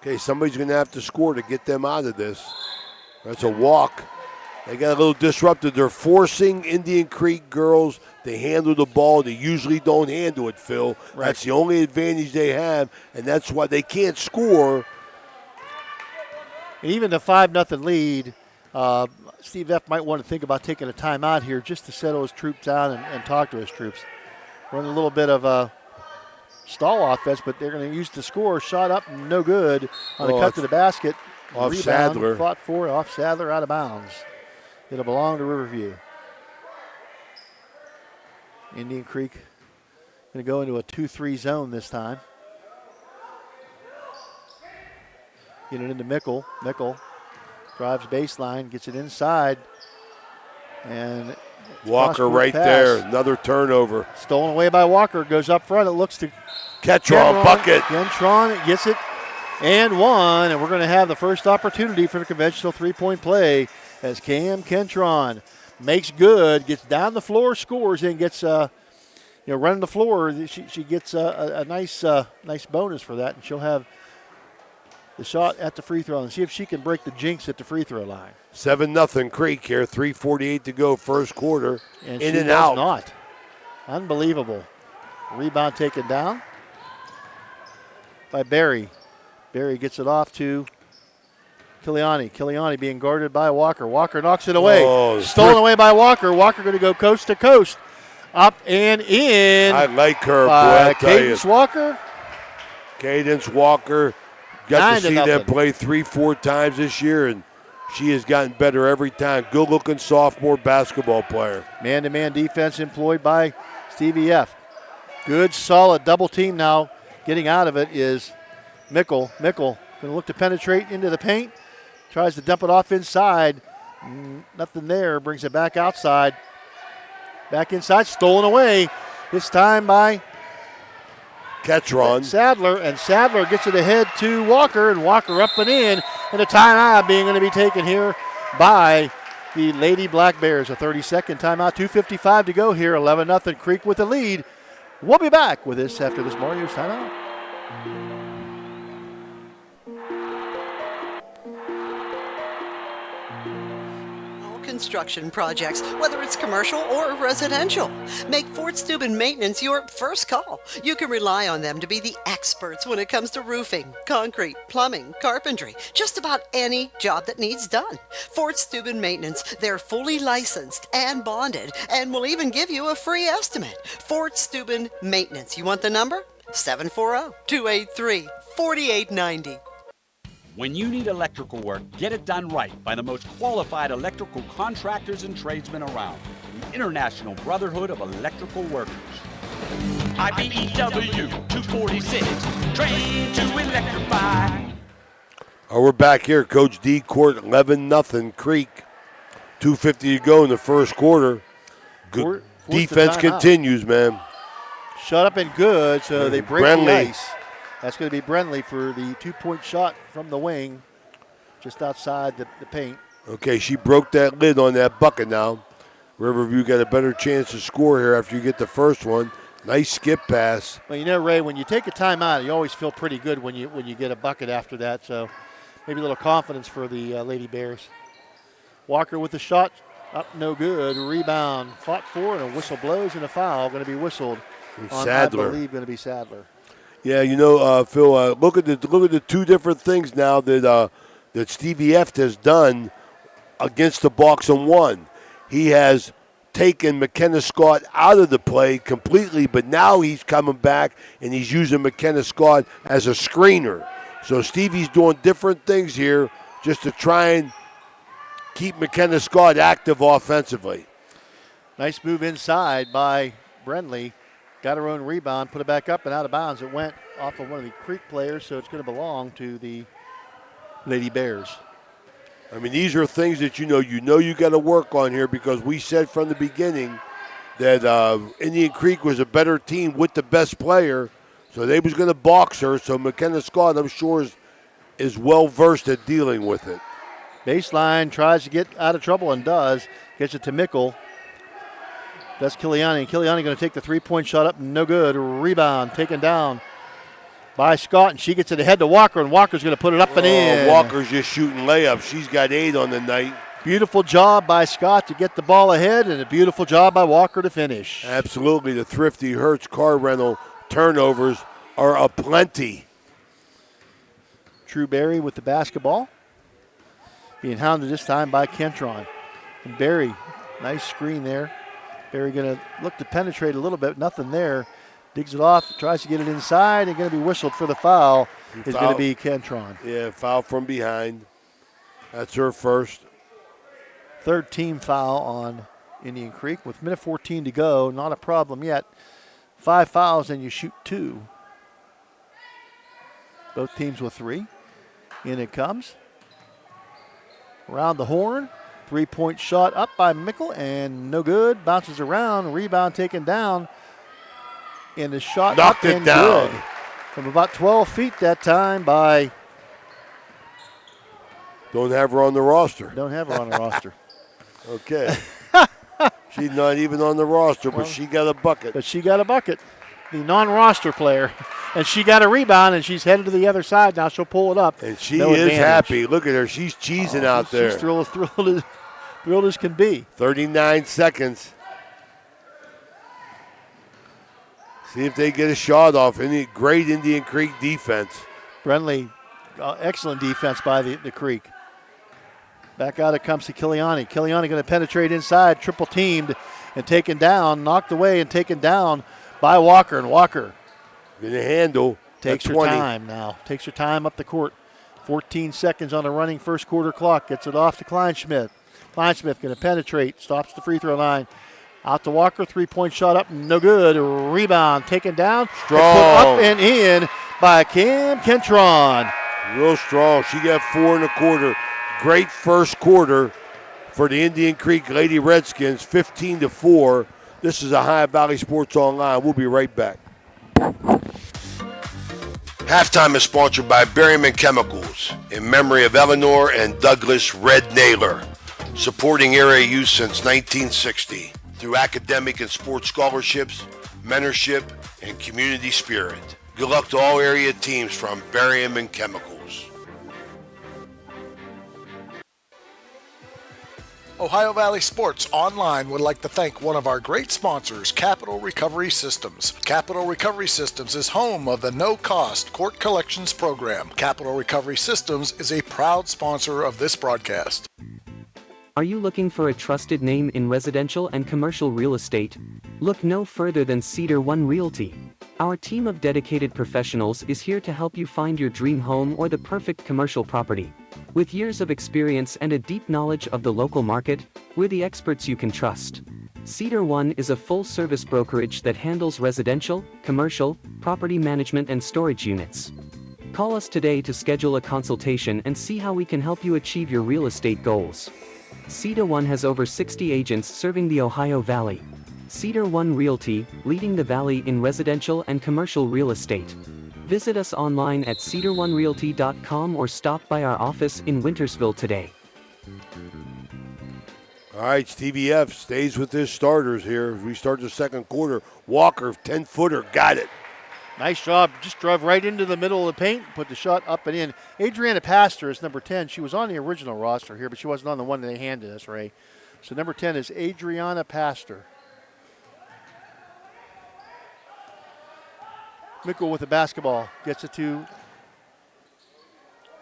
Okay, somebody's going to have to score to get them out of this. That's a walk. They got a little disrupted. They're forcing Indian Creek girls to handle the ball. They usually don't handle it, Phil. Right. That's the only advantage they have, and that's why they can't score. And even the 5-0 lead, Steve F. might want to think about taking a timeout here just to settle his troops down and talk to his troops. Run a little bit of a stall offense, but they're going to use the score. Shot up, no good on the cut to the basket. Off Rebound, Sadler. Fought for, off Sadler, out of bounds. It'll belong to Riverview. Indian Creek going to go into a 2-3 zone this time. Get it into Mickle. Mickle drives baseline, gets it inside. And Walker right there, another turnover. Stolen away by Walker, goes up front. It looks to Ketron, bucket. Ketron gets it and one, and we're going to have the first opportunity for the conventional three-point play as Cam Kentron makes good, gets down the floor, scores, and gets running the floor. She gets a nice bonus for that, and she'll have the shot at the free throw and see if she can break the jinx at the free throw line. 7-0 Creek here, 3:48 to go, first quarter. And in she and does out. Not. Unbelievable. Rebound taken down by Barry. Barry gets it off to Kiliani. Kiliani being guarded by Walker. Walker knocks it away. Oh, Stolen away by Walker. Walker going to go coast to coast. Up and in. I like her, by boy. Cadence Walker. Cadence Walker. Got to see 9-0. them play 3-4 times this year, and she has gotten better every time. Good-looking sophomore basketball player. Man-to-man defense employed by Stevie F. Good, solid double team now. Getting out of it is Mickle. Mickle going to look to penetrate into the paint. Tries to dump it off inside. Nothing there. Brings it back outside. Back inside. Stolen away. This time by Ketron. Sadler, and Sadler gets it ahead to Walker, and Walker up and in. And a timeout being going to be taken here by the Lady Black Bears. A 30-second timeout. 2:55 to go here. 11-0 Creek with the lead. We'll be back with this after this Mario's timeout. Construction projects, whether it's commercial or residential. Make Fort Steuben Maintenance your first call. You can rely on them to be the experts when it comes to roofing, concrete, plumbing, carpentry, just about any job that needs done. Fort Steuben Maintenance, they're fully licensed and bonded and will even give you a free estimate. Fort Steuben Maintenance. You want the number? 740-283-4890. When you need electrical work, get it done right by the most qualified electrical contractors and tradesmen around. The International Brotherhood of Electrical Workers. IBEW 246, trained to electrify. We're back here. Coach D court 11-0 Creek. 2:50 to go in the first quarter. Good defense continues, man. Shut up and good, so they break Brenly. the ice. That's going to be Brenly for the 2-point shot from the wing, just outside the paint. Okay, she broke that lid on that bucket now. Riverview got a better chance to score here after you get the first one. Nice skip pass. Well, you know, Ray, when you take a timeout, you always feel pretty good when you get a bucket after that. So maybe a little confidence for the Lady Bears. Walker with the shot, up no good. Rebound, fought for, and a whistle blows, and a foul going to be whistled on, Sadler. I believe, going to be Sadler. Yeah, you know, Phil. Look at the two different things now that Stevie Eft has done against the Bucks and one. He has taken McKenna Scott out of the play completely, but now he's coming back and he's using McKenna Scott as a screener. So Stevie's doing different things here just to try and keep McKenna Scott active offensively. Nice move inside by Brenly. Got her own rebound, put it back up and out of bounds. It went off of one of the Creek players, so it's going to belong to the Lady Bears. I mean, these are things that you got to work on here, because we said from the beginning that Indian Creek was a better team with the best player, so they was going to box her. So McKenna Scott, I'm sure, is well-versed at dealing with it. Baseline, tries to get out of trouble and does. Gets it to Mickle. That's Kiliani. Kiliani going to take the three-point shot up, no good. Rebound taken down by Scott, and she gets it ahead to Walker, and Walker's going to put it up and in. Walker's just shooting layups. She's got 8 on the night. Beautiful job by Scott to get the ball ahead, and a beautiful job by Walker to finish. Absolutely. The Thrifty Hertz car rental turnovers are aplenty. True Berry with the basketball. Being hounded this time by Kentron. And Berry, nice screen there. Berry going to look to penetrate a little bit. Nothing there. Digs it off, tries to get it inside, and going to be whistled for the foul. Is going to be Kentron. Yeah, foul from behind. That's her first. Third team foul on Indian Creek with minute 14 to go. Not a problem yet. 5 fouls and you shoot 2. Both teams with 3. In it comes. Around the horn. 3-point shot up by Mickle and no good. Bounces around. Rebound taken down. And the shot knocked up it and down. Good. From about 12 feet that time by... Don't have her on the roster. Don't have her on the roster. Okay. She's not even on the roster, but she got a bucket. But she got a bucket. The non-roster player. And she got a rebound, and she's headed to the other side. Now she'll pull it up. And she is happy. Look at her. She's cheesing out there. She's thrilled as can be. 39 seconds. See if they get a shot off. Great Indian Creek defense. Brenly, excellent defense by the Creek. Back out it comes to Kiliani. Kiliani going to penetrate inside, triple teamed and taken down, knocked away and taken down by Walker. And Walker going to handle. Takes her time now. Takes her time up the court. 14 seconds on the running first quarter clock. Gets it off to Kleinschmidt. Kleinschmidt going to penetrate. Stops the free throw line. Out to Walker. 3-point shot up. No good. Rebound taken down. Strong. And put up and in by Cam Kentron. Real strong. She got 4 in the quarter. Great first quarter for the Indian Creek Lady Redskins. 15-4. This is Ohio Valley Sports Online. We'll be right back. Halftime is sponsored by Berryman Chemicals in memory of Eleanor and Douglas Red Naylor, supporting area youth since 1960 through academic and sports scholarships, mentorship, and community spirit. Good luck to all area teams from Berryman Chemicals. Ohio Valley Sports Online would like to thank one of our great sponsors, Capital Recovery Systems. Capital Recovery Systems is home of the no-cost court collections program. Capital Recovery Systems is a proud sponsor of this broadcast. Are you looking for a trusted name in residential and commercial real estate? Look no further than Cedar One Realty. Our team of dedicated professionals is here to help you find your dream home or the perfect commercial property. With years of experience and a deep knowledge of the local market, we're the experts you can trust. Cedar One is a full-service brokerage that handles residential, commercial, property management and storage units. Call us today to schedule a consultation and see how we can help you achieve your real estate goals. Cedar One has over 60 agents serving the Ohio Valley. Cedar One Realty, leading the Valley in residential and commercial real estate. Visit us online at cedaronerealty.com or stop by our office in Wintersville today. All right, TVF stays with his starters here. As we start the second quarter. Walker, 10-footer, got it. Nice job. Just drove right into the middle of the paint, put the shot up and in. Adriana Pastor is number 10. She was on the original roster here, but she wasn't on the one that they handed us, Ray. So number 10 is Adriana Pastor. Mickle with the basketball. Gets it to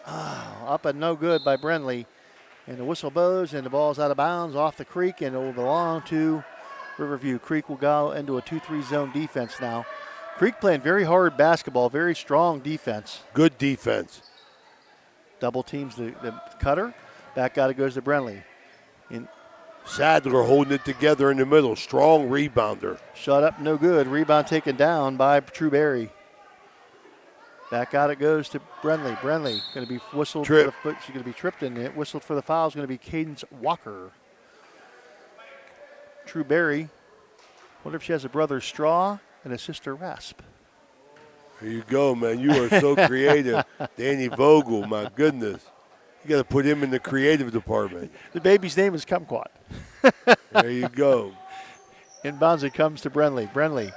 up and no good by Brenly. And the whistle blows, and the ball's out of bounds off the Creek, and it will belong to Riverview. Creek will go into a 2-3 zone defense now. Creek playing very hard basketball, very strong defense. Good defense. Double teams the cutter. Back out it goes to Brenly. Sadler holding it together in the middle. Strong rebounder. Shot up, no good. Rebound taken down by Trueberry. Back out it goes to Brenly. Brenly going to be whistled for the foot. She's going to be tripped in it. Whistled for the foul is going to be Cadence Walker. Trueberry. Wonder if she has a brother Straw and a sister Rasp. There you go, man. You are so creative. Danny Vogel, my goodness. You got to put him in the creative department. The baby's name is Kumquat. There you go. Inbounds it comes to Brenly. Brenly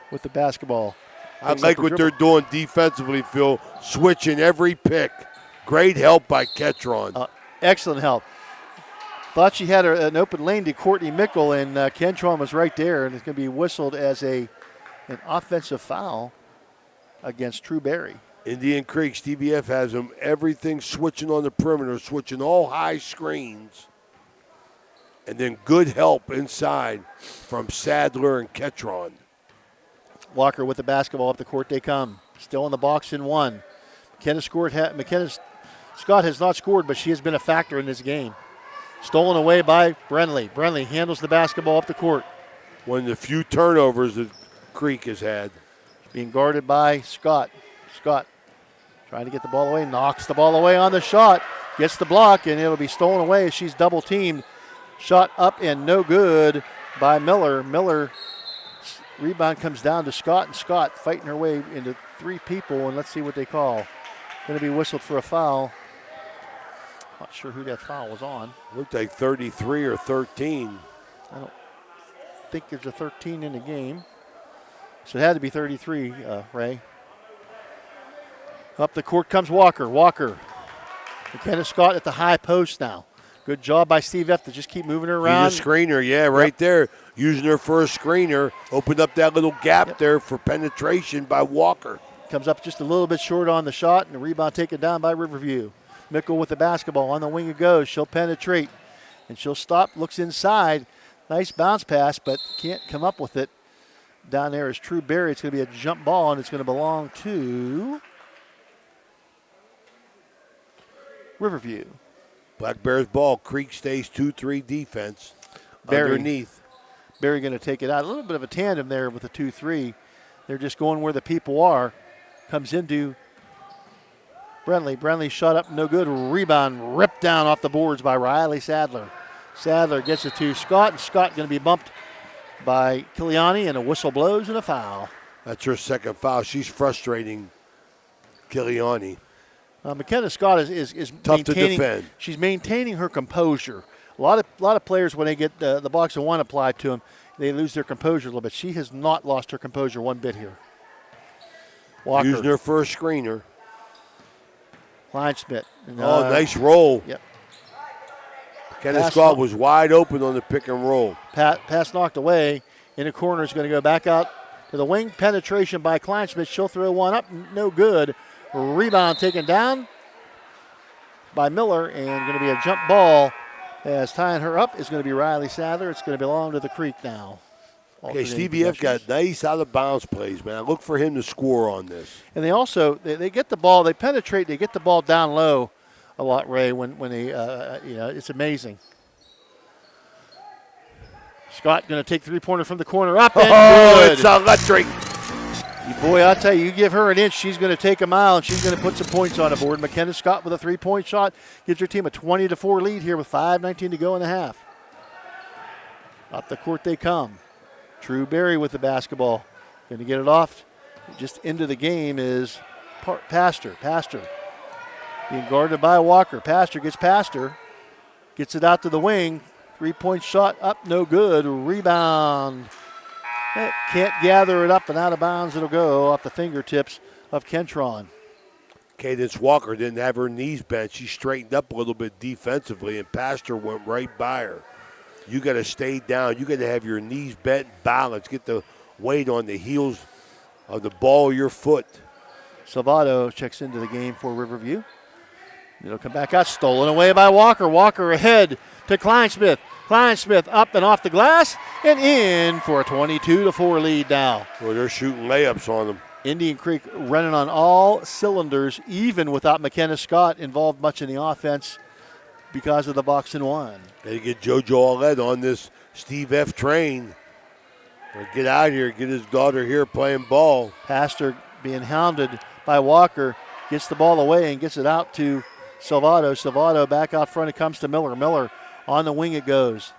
with the basketball. I like what they're doing defensively, Phil. Switching every pick. Great help by Ketron. Excellent help. Thought she had an open lane to Courtney Mickle, and Ketron was right there, and it's going to be whistled as an offensive foul against Trueberry. Indian Creek, TBF has them everything switching on the perimeter, switching all high screens. And then good help inside from Sadler and Ketron. Walker with the basketball up the court they come. Still in the box in one. McKenna Scott has not scored, but she has been a factor in this game. Stolen away by Brenly. Brenly handles the basketball up the court. One of the few turnovers that Creek has had. Being guarded by Scott. Scott trying to get the ball away. Knocks the ball away on the shot. Gets the block, and it'll be stolen away as she's double teamed. Shot up and no good by Miller. Miller. Rebound comes down to Scott, and Scott fighting her way into three people, and let's see what they call. Going to be whistled for a foul. Not sure who that foul was on. Looked like 33 or 13. I don't think there's a 13 in the game. So it had to be 33, Ray. Up the court comes Walker. Walker. McKenna Scott at the high post now. Good job by Steve F to just keep moving her around. She's a screener, yeah, right there. Using her for a screener. Opened up that little gap there for penetration by Walker. Comes up just a little bit short on the shot, and the rebound taken down by Riverview. Mickle with the basketball. On the wing it goes. She'll penetrate, and she'll stop. Looks inside. Nice bounce pass, but can't come up with it. Down there is Trueberry. It's going to be a jump ball, and it's going to belong to Riverview. Black Bears ball. Creek stays 2-3 defense. Underneath. Barry going to take it out. A little bit of a tandem there with the 2-3. They're just going where the people are. Comes into Brenly. Brenly shot up, no good. Rebound ripped down off the boards by Riley Sadler. Sadler gets it to Scott, and Scott going to be bumped by Kiliani, and a whistle blows and a foul. That's her second foul. She's frustrating Kiliani. McKenna Scott is tough to defend. She's maintaining her composure. A lot of players, when they get the box of one applied to them, they lose their composure a little bit. She has not lost her composure one bit here. Walker. Using her for a screener. Kleinschmidt. Nice roll. Yep. Kenneth Scott was wide open on the pick and roll. Pass knocked away. In the corner is going to go back out to the wing. Penetration by Kleinschmidt. She'll throw one up. No good. Rebound taken down by Miller, and going to be a jump ball. As tying her up is going to be Riley Sadler. It's going to belong to the Creek now. Okay, Stevie F got nice out of bounds plays, man. I look for him to score on this. And they also they get the ball, they penetrate, they get the ball down low a lot, Ray. When they it's amazing. Scott going to take 3-pointer from the corner up and good. It's electric. Boy, I'll tell you, you give her an inch, she's going to take a mile, and she's going to put some points on the board. McKenna Scott with a 3-point shot gives her team a 20-4 lead here with 5:19 to go in the half. Up the court they come. True Berry with the basketball. Going to get it off. Just into the game is Pastor. Pastor being guarded by Walker. Pastor gets past her. Gets it out to the wing. 3-point shot up, no good. Rebound. Can't gather it up, and out of bounds it'll go off the fingertips of Kentron. Cadence Walker didn't have her knees bent. She straightened up a little bit defensively, and Pastor went right by her. You got to stay down. You got to have your knees bent, balanced. Get the weight on the heels of the ball of your foot. Salvato checks into the game for Riverview. It'll come back out, stolen away by Walker. Walker ahead to Kleinsmith. Kleinsmith up and off the glass and in for a 22-4 lead now. Well, they're shooting layups on them. Indian Creek running on all cylinders, even without McKenna Scott involved much in the offense because of the box and one. They get JoJo Aled on this Steve F. train. Get out here, get his daughter here playing ball. Pastor being hounded by Walker, gets the ball away and gets it out to Salvato. Salvato back out front, it comes to Miller. Miller on the wing it goes.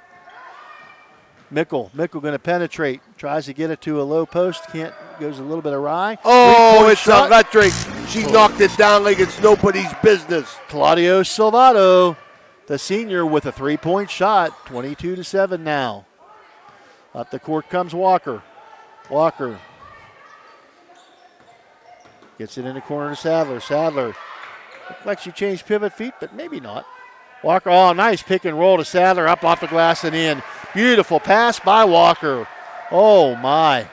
Mickle going to penetrate. Tries to get it to a low post. Can't. Goes a little bit awry. Oh, it's electric. She knocked it down like it's nobody's business. Claudio Salvato, the senior, with a 3-point shot. 22-7 now. Up the court comes Walker. Walker gets it in the corner to Sadler. Sadler looked like she changed pivot feet, but maybe not. Walker, nice pick and roll to Sadler, up off the glass and in. Beautiful pass by Walker. Oh, my.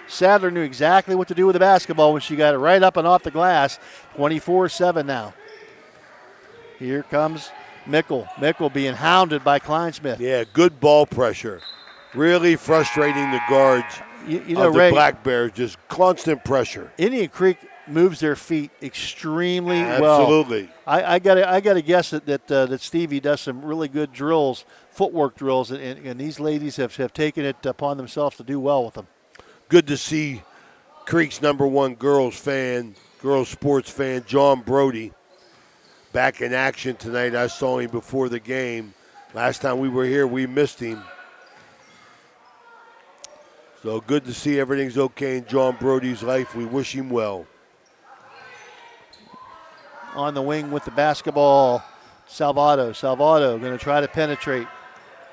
Sadler knew exactly what to do with the basketball when she got it right up and off the glass. 24-7 now. Here comes Mickle. Mickle being hounded by Kleinsmith. Yeah, good ball pressure. Really frustrating the guards of the Black Bears. Just constant pressure. Indian Creek moves their feet extremely well. Absolutely. I gotta guess that Stevie does some really good drills, footwork drills, and these ladies have taken it upon themselves to do well with them. Good to see Creek's #1 girls sports fan, John Brody, back in action tonight. I saw him before the game. Last time we were here, we missed him. So good to see everything's okay in John Brody's life. We wish him well. On the wing with the basketball, Salvato. Salvato going to try to penetrate.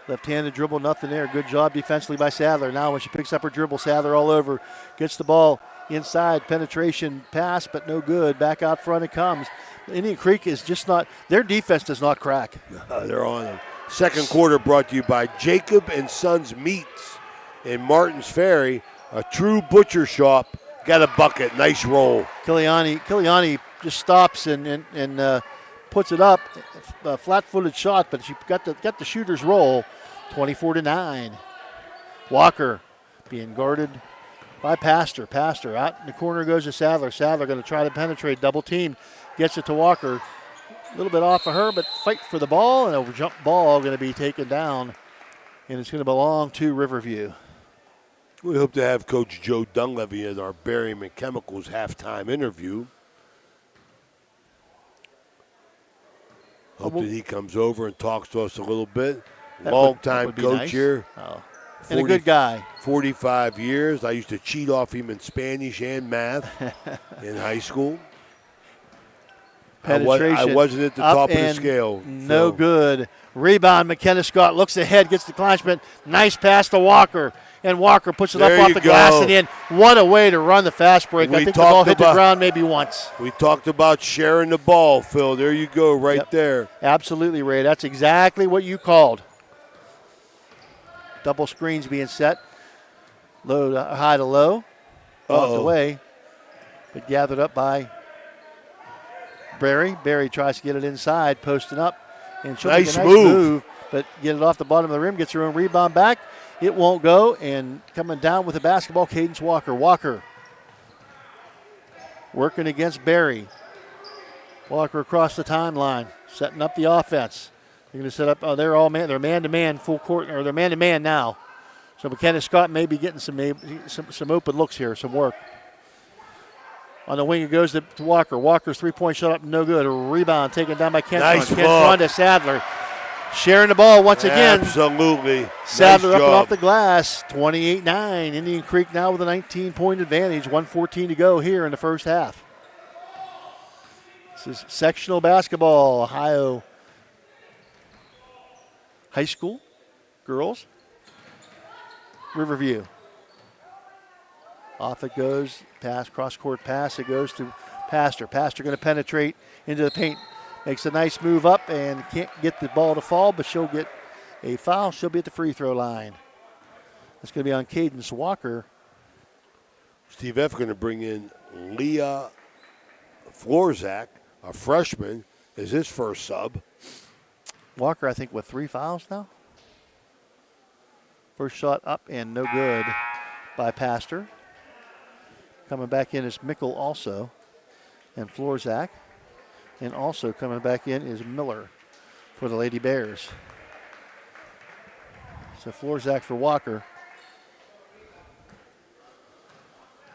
Left-handed dribble, nothing there. Good job defensively by Sadler. Now when she picks up her dribble, Sadler all over. Gets the ball inside. Penetration pass, but no good. Back out front it comes. Indian Creek is just not, their defense does not crack. They're on them. Second quarter brought to you by Jacob and Sons Meats in Martins Ferry. A true butcher shop. Got a bucket. Nice roll. Kiliani just stops and puts it up. A flat-footed shot, but she got the shooter's roll. 24-9. Walker being guarded by Pastor. Pastor out in the corner goes to Sadler. Sadler going to try to penetrate, double team. Gets it to Walker. A little bit off of her, but fight for the ball. And over jump ball going to be taken down. And it's going to belong to Riverview. We hope to have Coach Joe Dunleavy at our Berryman Chemicals halftime interview. Hope that he comes over and talks to us a little bit. Long-time coach nice. Here. Oh. And a good guy. 45 years. I used to cheat off him in Spanish and math in high school. Penetration. I wasn't at the top of the scale. No good. Rebound, McKenna Scott looks ahead, gets the Kleinsmith. Nice pass to Walker. And Walker puts it up off the glass and in. What a way to run the fast break. I think the ball hit the ground maybe once. We talked about sharing the ball, Phil. There you go, right there. Absolutely, Ray. That's exactly what you called. Double screens being set. Low to high to low. Walked away. But gathered up by Berry. Berry tries to get it inside, posting up. And she'll make a nice move. But get it off the bottom of the rim, gets her own rebound back. It won't go, and coming down with the basketball, Cadence Walker. Walker working against Berry. Walker across the timeline, setting up the offense. They're going to set up, they're man-to-man full court, or they're man-to-man now. So McKenna Scott may be getting some open looks here, some work. On the wing, it goes to Walker. Walker's three-point shot up, no good. A rebound taken down by Kentron. Nice Kentron to Sadler. Sharing the ball once again. Absolutely. Sadler nice up job. and off the glass. 28-9. Indian Creek now with a 19-point advantage. 1:14 to go here in the first half. This is sectional basketball. Ohio High School girls. Riverview. Off it goes. Pass, cross-court pass. It goes to Pastor. Pastor going to penetrate into the paint. Makes a nice move up and can't get the ball to fall, but she'll get a foul. She'll be at the free throw line. That's going to be on Cadence Walker. Steve F. going to bring in Leah Florzak, a freshman, as his first sub. Walker, I think, with 3 fouls now. First shot up and no good by Pastor. Coming back in is Mickle also, and Florzak. And also coming back in is Miller for the Lady Bears. So Florzak for Walker.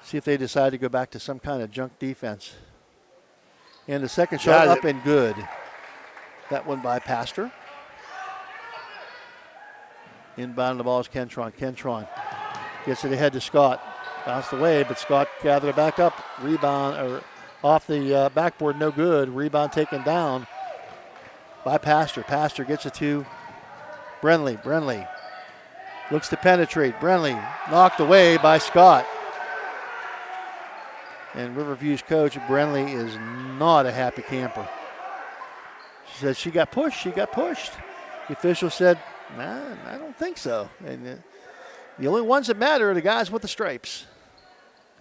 See if they decide to go back to some kind of junk defense. And the second shot up and good. That one by Pastor. Inbound the ball is Kentron. Kentron gets it ahead to Scott. Bounced away, but Scott gathered it back up. Rebound or off the backboard, no good. Rebound taken down by Pastor. Pastor gets it to Brenly. Brenly looks to penetrate. Brenly knocked away by Scott. And Riverview's coach, Brenly, is not a happy camper. She said she got pushed. She got pushed. The official said, nah, I don't think so. And the only ones that matter are the guys with the stripes.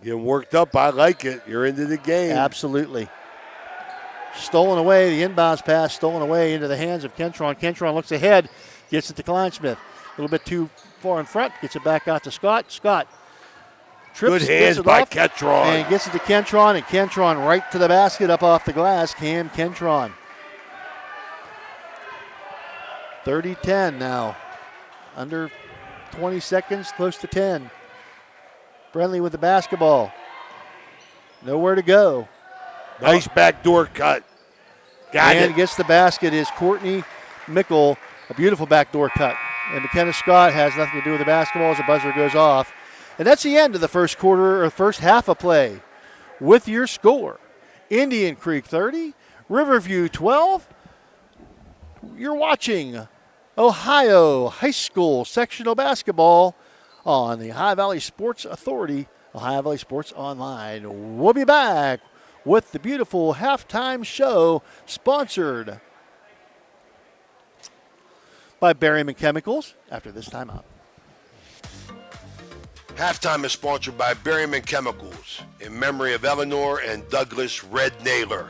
Getting worked up, I like it. You're into the game. Absolutely. Stolen away, the inbounds pass stolen away into the hands of Kentron. Kentron looks ahead, gets it to Kleinsmith. A little bit too far in front, gets it back out to Scott. Scott trips, good hands by Kentron. And gets it to Kentron, and Kentron right to the basket up off the glass. Cam Kentron. 30-10 now. Under 20 seconds, close to 10. Brenly with the basketball. Nowhere to go. Nice backdoor cut. Got and it. Gets the basket is Courtney Mickle. A beautiful backdoor cut. And McKenna Scott has nothing to do with the basketball as the buzzer goes off. And that's the end of the first quarter or first half of play. With your score, Indian Creek 30, Riverview 12. You're watching Ohio High School sectional basketball on the Ohio Valley Sports Authority, Ohio Valley Sports Online. We'll be back with the beautiful halftime show sponsored by Berryman Chemicals after this timeout. Halftime is sponsored by Berryman Chemicals in memory of Eleanor and Douglas Red Naylor,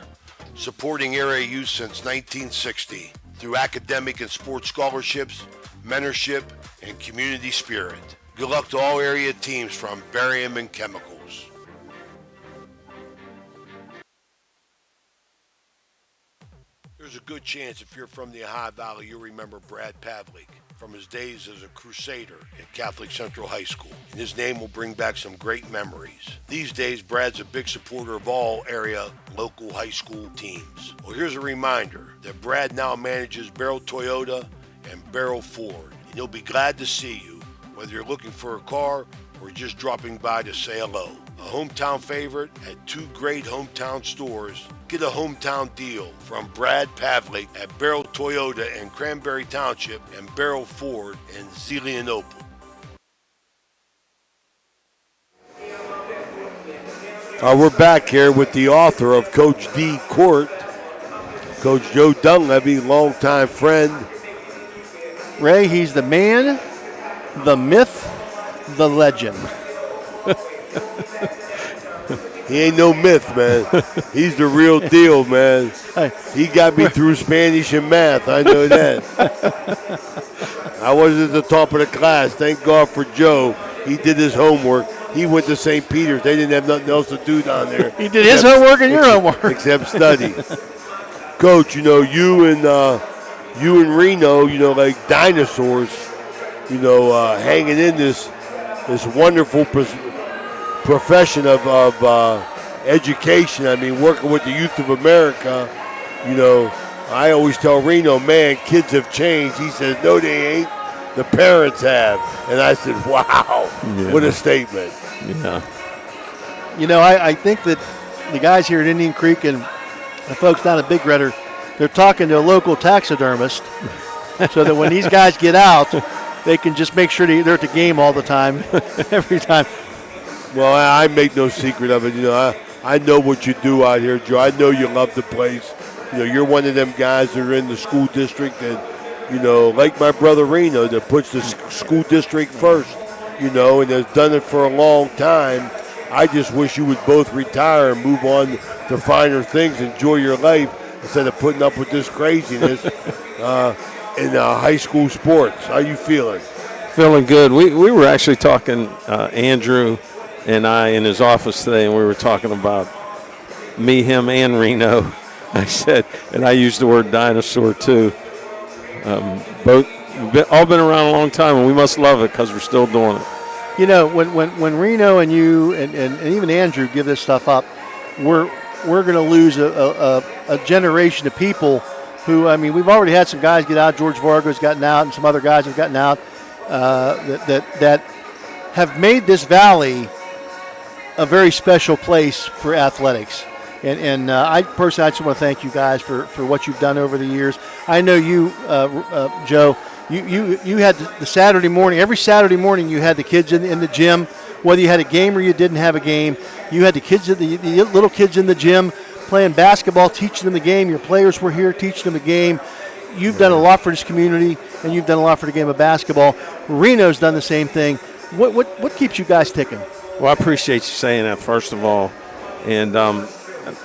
supporting area youth since 1960 through academic and sports scholarships, mentorship, and community spirit. Good luck to all area teams from Berryman Chemicals. There's a good chance if you're from the Ohio Valley, you'll remember Brad Pavlik from his days as a Crusader at Catholic Central High School. And his name will bring back some great memories. These days, Brad's a big supporter of all area local high school teams. Well, here's a reminder that Brad now manages Barrel Toyota and Barrel Ford. And he'll be glad to see you, whether you're looking for a car or just dropping by to say hello. A hometown favorite at two great hometown stores. Get a hometown deal from Brad Pavlik at Barrel Toyota in Cranberry Township and Barrel Ford in Zelienople. We're back here with the author of Coach D Court, Coach Joe Dunleavy, longtime friend. Ray, he's the man, the myth, the legend. He ain't no myth, man. He's the real deal, man. He got me through Spanish and math. I know that. I wasn't at the top of the class. Thank God for Joe. He did his homework. He went to St. Peter's. They didn't have nothing else to do down there. He did his homework and your homework. Except study. Coach, you know, you and Reno, you know, like dinosaurs, you know, hanging in this wonderful profession of education. I mean, working with the Youth of America, I always tell Reno, man, kids have changed. He says, no, they ain't. The parents have. And I said, wow, what a statement. Yeah. I think that the guys here at Indian Creek and the folks down at Big Redder, they're talking to a local taxidermist so that when these guys get out, they can just make sure they're at the game all the time, every time. Well, I make no secret of it. I know what you do out here, Joe. I know you love the place. You're one of them guys that are in the school district that, like my brother Reno, that puts the school district first, and has done it for a long time. I just wish you would both retire and move on to finer things, enjoy your life, instead of putting up with this craziness in high school sports. How you feeling? Feeling good. We were actually talking, Andrew and I in his office today, and we were talking about me, him, and Reno. I said, and I used the word dinosaur too. Both all been around a long time, and we must love it because we're still doing it. When Reno and you and even Andrew give this stuff up, we're going to lose a generation of people who, we've already had some guys get out. George Vargo's gotten out, and some other guys have gotten out that have made this valley a very special place for athletics. And I personally, I just want to thank you guys for what you've done over the years. I know you, Joe, you had the Saturday morning, every Saturday morning you had the kids in the gym, whether you had a game or you didn't have a game. You had the kids, the little kids in the gym playing basketball, teaching them the game. Your players were here teaching them the game. You've done a lot for this community, and you've done a lot for the game of basketball. Reno's done the same thing. What keeps you guys ticking? Well, I appreciate you saying that, first of all. And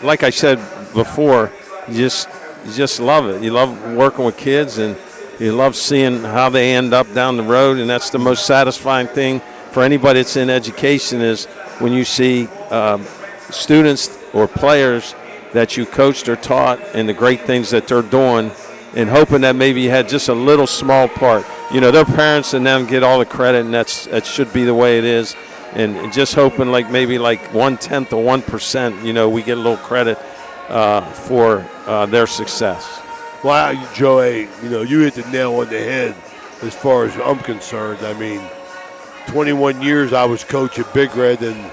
like I said before, you just love it. You love working with kids, and you love seeing how they end up down the road, and that's the most satisfying thing for anybody that's in education is when you see students or players that you coached or taught and the great things that they're doing, and hoping that maybe you had just a little small part. Their parents and them get all the credit, and that should be the way it is. And just hoping maybe 1/10 of 1%, we get a little credit for their success. Well, Joey, you hit the nail on the head as far as I'm concerned. 21 years I was coach at Big Red, and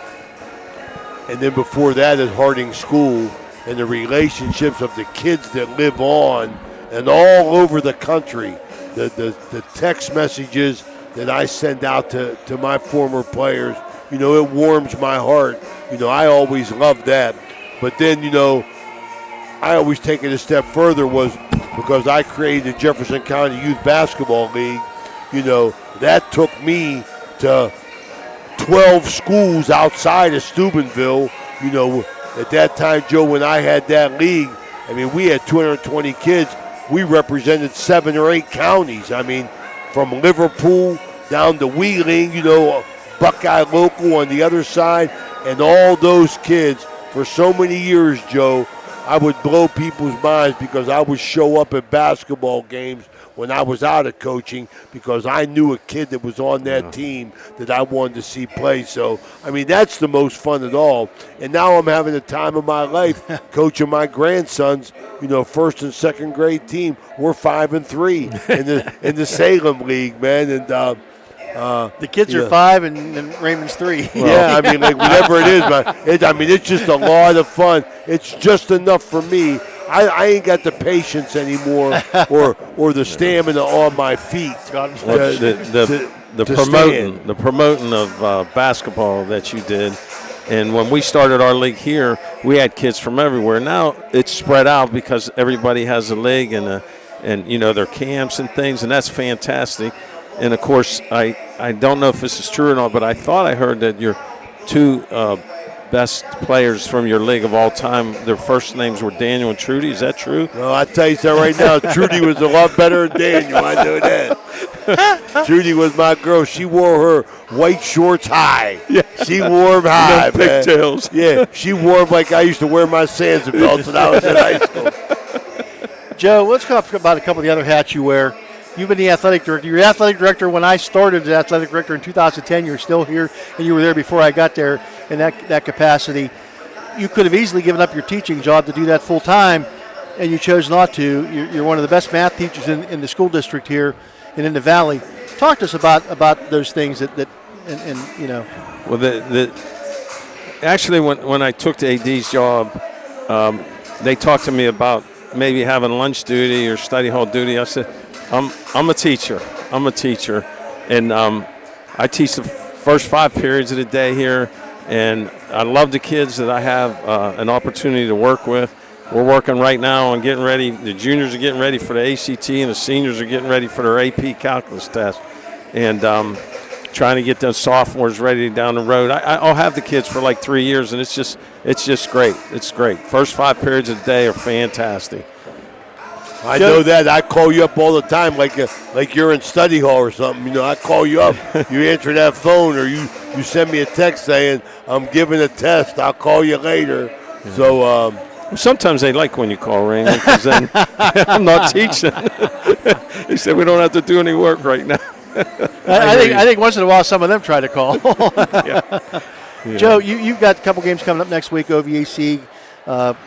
then before that at Harding School, and the relationships of the kids that live on and all over the country, the text messages that I send out to my former players, it warms my heart. I always loved that. But then, I always take it a step further was because I created the Jefferson County Youth Basketball League, that took me to 12 schools outside of Steubenville. At that time, Joe, when I had that league, we had 220 kids. We represented 7 or 8 counties. From Liverpool down to Wheeling, Buckeye Local on the other side, and all those kids for so many years, Joe, I would blow people's minds because I would show up at basketball games when I was out of coaching because I knew a kid that was on that team that I wanted to see play. So, that's the most fun of all. And now I'm having the time of my life coaching my grandsons, first and second grade team. We're 5-3 in the Salem League, man. And the kids are 5 and Raymond's 3. Yeah, whatever it is, but it's just a lot of fun. It's just enough for me. I ain't got the patience anymore or the stamina on my feet. The promoting of basketball that you did, and when we started our league here, we had kids from everywhere. Now it's spread out because everybody has a league and their camps and things, and that's fantastic. And, of course, I don't know if this is true or not, but I thought I heard that your 2 best players from your league of all time, their first names were Daniel and Trudy. Is that true? No, I tell you something right now. Trudy was a lot better than Daniel. I know that. Trudy was my girl. She wore her white shorts high. Yeah. She wore them high, man. Pigtails. Yeah, she wore them like I used to wear my Sansa belts when I was in high school. Joe, let's talk about a couple of the other hats you wear. You've been the athletic director. You're athletic director when I started as athletic director in 2010. You're still here, and you were there before I got there in that capacity. you could have easily given up your teaching job to do that full time, and you chose not to. You're one of the best math teachers in the school district here and in the Valley. Talk to us about those things that you know. Well, actually, when I took the AD's job, they talked to me about maybe having lunch duty or study hall duty. I said, I'm a teacher. I'm a teacher, and I teach the first 5 periods of the day here, and I love the kids that I have an opportunity to work with. We're working right now on getting ready. The juniors are getting ready for the ACT, and the seniors are getting ready for their AP calculus test, and trying to get those sophomores ready down the road. I'll have the kids for like 3 years, and it's just great. It's great. First 5 periods of the day are fantastic. I know that. I call you up all the time like you're in study hall or something. You know, I call you up. You answer that phone, or you send me a text saying, I'm giving a test. I'll call you later. Yeah. So sometimes they like when you call, Raymond, because then I'm not teaching. He said, we don't have to do any work right now. I think once in a while some of them try to call. Yeah. Joe, you've got a couple games coming up next week, OVAC,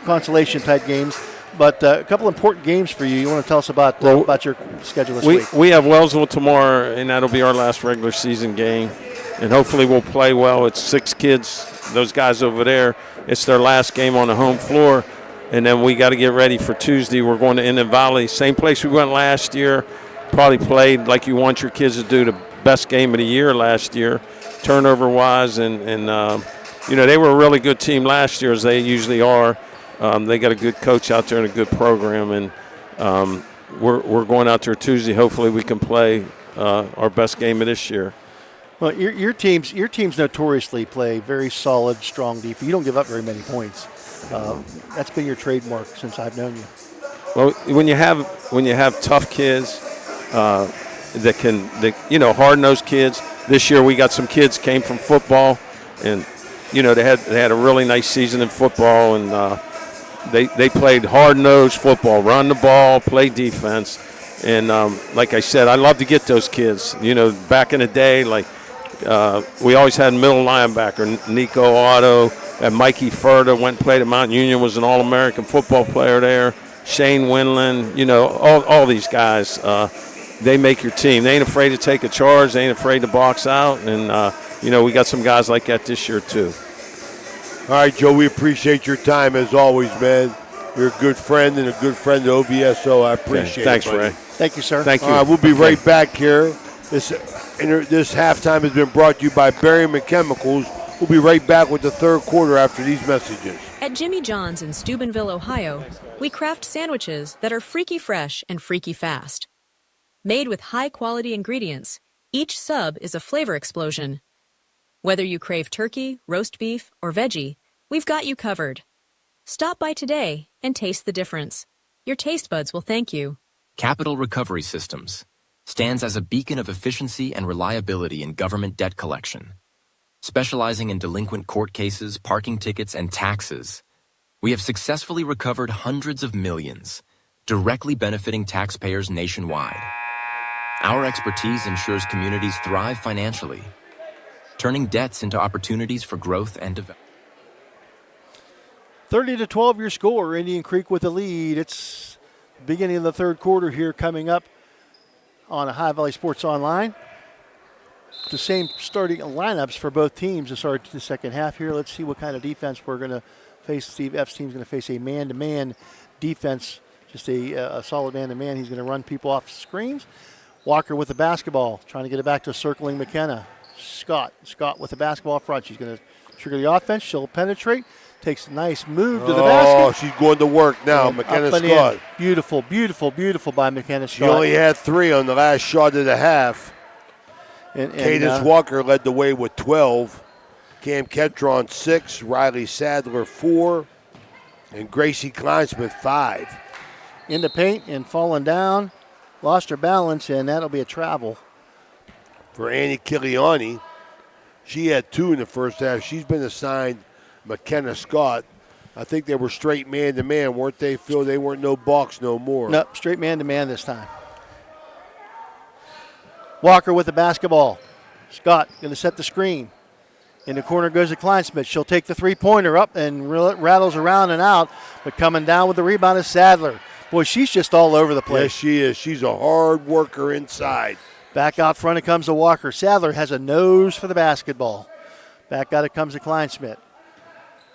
consolation-type games. But a couple important games for you. You want to tell us about your schedule this week? We have Wellsville tomorrow, and that'll be our last regular season game. And hopefully we'll play well. It's 6 kids, those guys over there. It's their last game on the home floor. And then we got to get ready for Tuesday. We're going to Indian Valley, same place we went last year. Probably played like you want your kids to do, the best game of the year last year, turnover-wise. And you know, they were a really good team last year, as they usually are. They got a good coach out there and a good program, and we're going out there Tuesday. Hopefully, we can play our best game of this year. Well, your teams notoriously play very solid, strong defense. You don't give up very many points. That's been your trademark since I've known you. Well, when you have tough kids that hard-nosed kids. This year, we got some kids came from football, and you know they had a really nice season in football, and They played hard-nosed football, run the ball, play defense. And like I said, I love to get those kids. You know, back in the day, like we always had middle linebacker, Nico Otto, and Mikey Furta went and played at Mount Union, was an All-American football player there. Shane Winland, you know, all these guys, they make your team. They ain't afraid to take a charge. They ain't afraid to box out. And, you know, we got some guys like that this year too. All right, Joe, we appreciate your time as always, man. You're a good friend and a good friend to OVSO. I appreciate it. Thanks, Ray. Thank you, sir. Thank you. All right, we'll be right back here. This halftime has been brought to you by Berryman Chemicals. We'll be right back with the third quarter after these messages. At Jimmy John's in Steubenville, Ohio, we craft sandwiches that are freaky fresh and freaky fast. Made with high-quality ingredients, each sub is a flavor explosion. Whether you crave turkey, roast beef, or veggie, we've got you covered. Stop by today and taste the difference. Your taste buds will thank you. Capital Recovery Systems stands as a beacon of efficiency and reliability in government debt collection. Specializing in delinquent court cases, parking tickets, and taxes, we have successfully recovered hundreds of millions, directly benefiting taxpayers nationwide. Our expertise ensures communities thrive financially, turning debts into opportunities for growth and development. 30-12 your score. Indian Creek with the lead. It's the beginning of the third quarter here coming up on Ohio Valley Sports Online. The same starting lineups for both teams to start the second half here. Let's see what kind of defense we're going to face. Steve F's team's going to face a man-to-man defense, just a solid man-to-man. He's going to run people off screens. Walker with the basketball, trying to get it back to circling McKenna. Scott with the basketball up front. She's going to trigger the offense. She'll penetrate. Takes a nice move to the basket. Oh, she's going to work now, McKenna Scott. Beautiful, beautiful, beautiful by McKenna Scott. She only had 3 on the last shot of the half. Cadence Walker led the way with 12. Cam Ketron 6, Riley Sadler 4, and Gracie Kleinsmith 5. In the paint and falling down. Lost her balance, and that'll be a travel. For Annie Kiliani, she had 2 in the first half. She's been assigned McKenna Scott. I think they were straight man-to-man, weren't they, Phil? They weren't no box no more. No, straight man-to-man this time. Walker with the basketball. Scott going to set the screen. In the corner goes to Kleinsmith. She'll take the three-pointer up and rattles around and out, but coming down with the rebound is Sadler. Boy, she's just all over the place. Yes, she is. She's a hard worker inside. Back out front it comes to Walker. Sadler has a nose for the basketball. Back out it comes to Kleinsmith.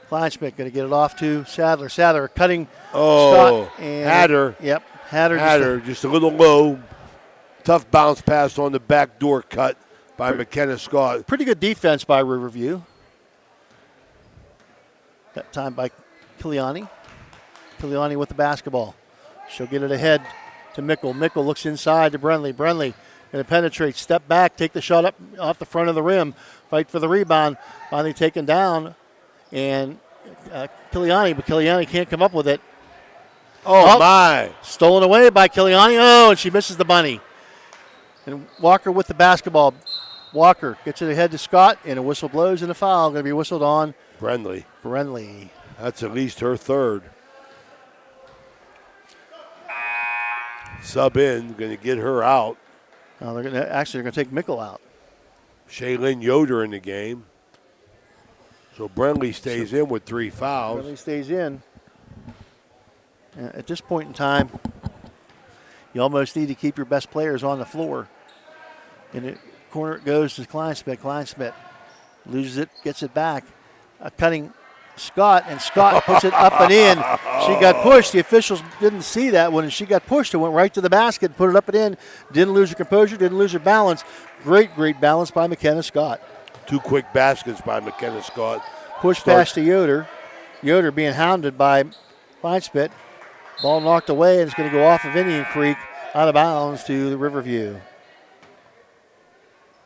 Kleinsmith going to get it off to Sadler. Sadler cutting Scott. And had her. Yep, had her. Had her. Just a little low. Tough bounce pass on the backdoor cut by McKenna Scott. Pretty good defense by Riverview. That time by Kiliani. Kiliani with the basketball. She'll get it ahead to Mickle. Mickle looks inside to Brenly. Brenly going to penetrate, step back, take the shot up off the front of the rim, fight for the rebound. Finally taken down. And Kiliani, but Kiliani can't come up with it. Oh, my. Stolen away by Kiliani. Oh, and she misses the bunny. And Walker with the basketball. Walker gets it ahead to Scott, and a whistle blows, and a foul going to be whistled on Brenly. That's at least her third. Sub in, going to get her out. No, they're going to take Mickle out. Shaylin Yoder in the game. So Brenly stays in with 3 fouls. Brenly stays in. At this point in time, you almost need to keep your best players on the floor. In the corner it goes to Kleinsmith. Kleinsmith loses it, gets it back. Cutting Scott, and Scott puts it up and in. She got pushed. The officials didn't see that one, and she got pushed and went right to the basket, put it up and in. Didn't lose her composure, didn't lose her balance. Great balance by McKenna Scott. 2 quick baskets by McKenna Scott. Push pass to Yoder. Yoder being hounded by Kleinsmith. Ball knocked away, and it's going to go off of Indian Creek, out of bounds to the Riverview.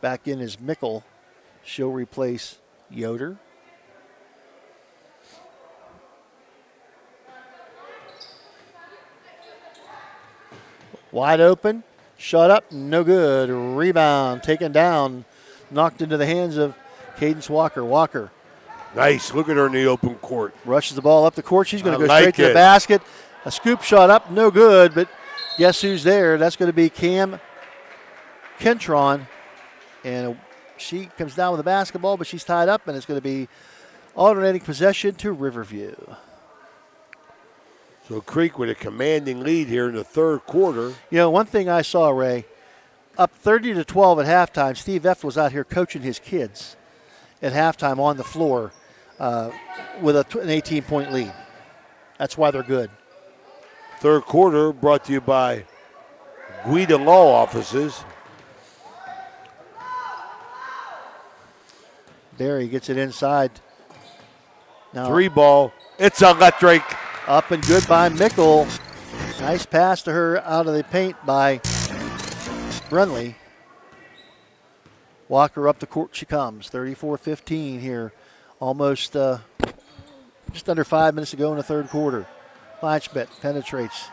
Back in is Mickle. She'll replace Yoder. Wide open, shot up, no good. Rebound taken down, knocked into the hands of Cadence Walker. Walker. Nice, look at her in the open court. Rushes the ball up the court. She's going to go straight to the basket. A scoop shot up, no good, but guess who's there? That's going to be Cam Kentron. And she comes down with the basketball, but she's tied up, and it's going to be alternating possession to Riverview. So Creek with a commanding lead here in the third quarter. You know, one thing I saw, Ray, up 30-12 at halftime, Steve F. was out here coaching his kids at halftime on the floor with an 18-point lead. That's why they're good. Third quarter brought to you by Guida Law Offices. Barry gets it inside. Now, 3 ball. It's electric. Up and good by Mickle. Nice pass to her out of the paint by Brunley. Walker up the court she comes. 34-15 here. Almost just under 5 minutes to go in the third quarter. Kleinsmith penetrates.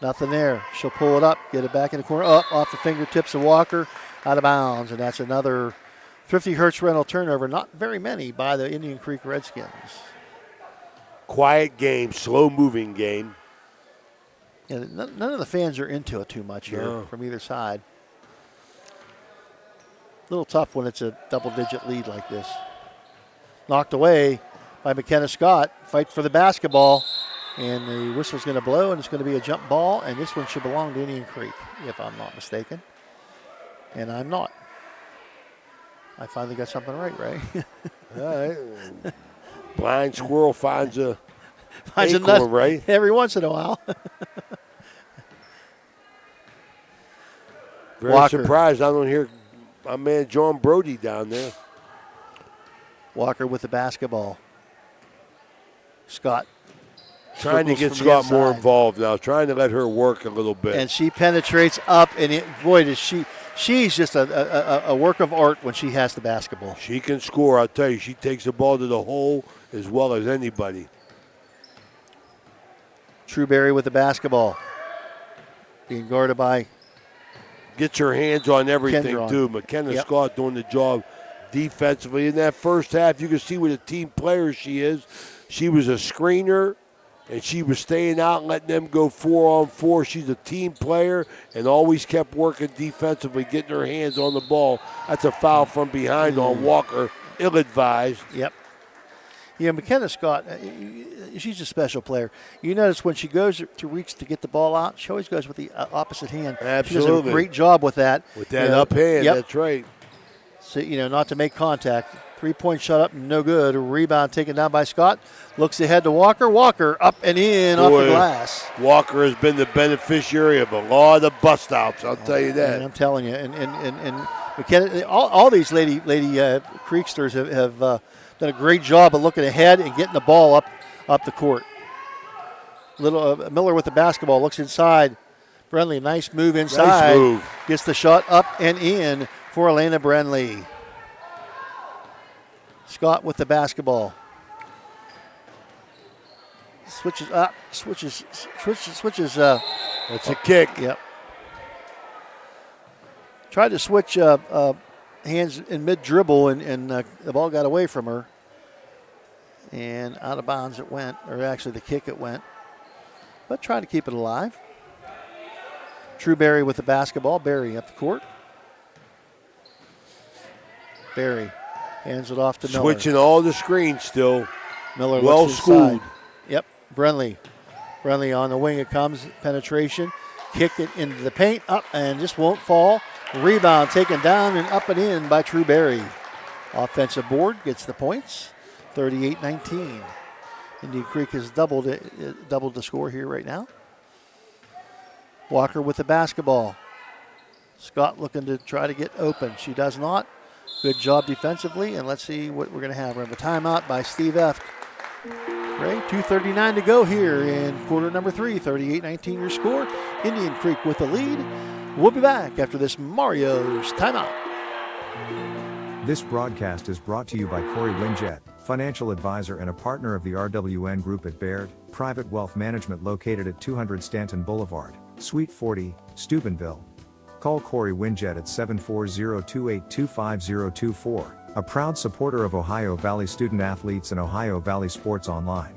Nothing there. She'll pull it up, get it back in the corner. Up off the fingertips of Walker. Out of bounds. And that's another Thrifty Hertz rental turnover. Not very many by the Indian Creek Redskins. Quiet game, slow-moving game. Yeah, none of the fans are into it too much here from either side. A little tough when it's a double-digit lead like this. Knocked away by McKenna Scott. Fight for the basketball. And the whistle's going to blow, and it's going to be a jump ball. And this one should belong to Indian Creek, if I'm not mistaken. And I'm not. I finally got something right, Ray. All right. Blind squirrel finds a nut, right? Every once in a while. Very Walker. surprised I don't hear my man John Brody down there. Walker with the basketball. Scott. Trying to get Scott more involved now, trying to let her work a little bit. And she penetrates up, and boy, does she's just a work of art when she has the basketball. She can score, I'll tell you. She takes the ball to the hole as well as anybody. Trueberry with the basketball. Being guarded by Gets her hands on everything, Kendron. too. McKenna Scott doing the job defensively. In that first half, you can see what a team player she is. She was a screener, and she was staying out and letting them go 4-on-4. She's a team player and always kept working defensively, getting her hands on the ball. That's a foul from behind on Walker. ill-advised. Yep. Yeah, McKenna Scott, she's a special player. You notice when she goes to reach to get the ball out, she always goes with the opposite hand. Absolutely. She does a great job with that. With that up hand, that's right. So, not to make contact. 3-point shot up, no good. Rebound taken down by Scott. Looks ahead to Walker. Walker up and in off the glass. Walker has been the beneficiary of a lot of bust-outs, I'll tell you that. And I'm telling you. And McKenna, all these lady Creeksters have done a great job of looking ahead and getting the ball up the court. Miller with the basketball, looks inside. Brenly, nice move inside. Nice move. Gets the shot up and in for Elena Brenly. Scott with the basketball. Switches up, switches. That's a kick. Yep. Tried to switch hands in mid-dribble, and the ball got away from her. And out of bounds it went, or actually the kick it went. But trying to keep it alive. True Berry with the basketball. Berry up the court. Berry hands it off to Miller. Switching all the screens still. Miller well looks schooled. inside. Yep, Brenly. Brenly on the wing it comes. Penetration. Kick it into the paint. Up and just won't fall. Rebound taken down and up and in by True Berry. Offensive board gets the points. 38-19. Indian Creek has doubled the score here right now. Walker with the basketball. Scott looking to try to get open. She does not. Good job defensively, and let's see what we're going to have. We're going to have a timeout by Steve Eft. Ray, 2:39 to go here in quarter number 3. 38-19 your score. Indian Creek with the lead. We'll be back after this Mario's timeout. This broadcast is brought to you by Corey Winjet, financial advisor and a partner of the RWN Group at Baird, private wealth management located at 200 Stanton Boulevard, Suite 40, Steubenville. Call Corey Winjet at 740-282-5024, a proud supporter of Ohio Valley student athletes and Ohio Valley Sports Online.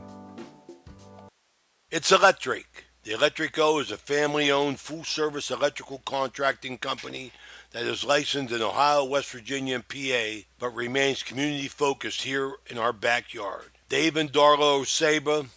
It's electric. The Electric O is a family-owned, full-service electrical contracting company that is licensed in Ohio, West Virginia, and PA, but remains community-focused here in our backyard. Dave and Darla Oseba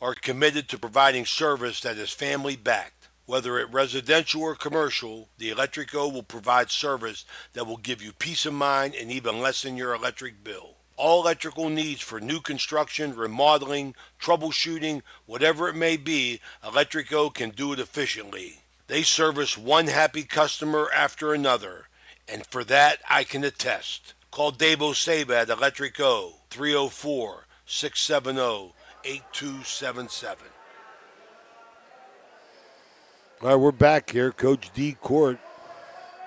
are committed to providing service that is family-backed. Whether it residential or commercial, the Electric O will provide service that will give you peace of mind and even lessen your electric bill. All electrical needs for new construction, remodeling, troubleshooting, whatever it may be, Electric O can do it efficiently. They service one happy customer after another, and for that I can attest. Call Dave Oseba at Electric O, 304-670-8277. All right, we're back here. Coach D Court,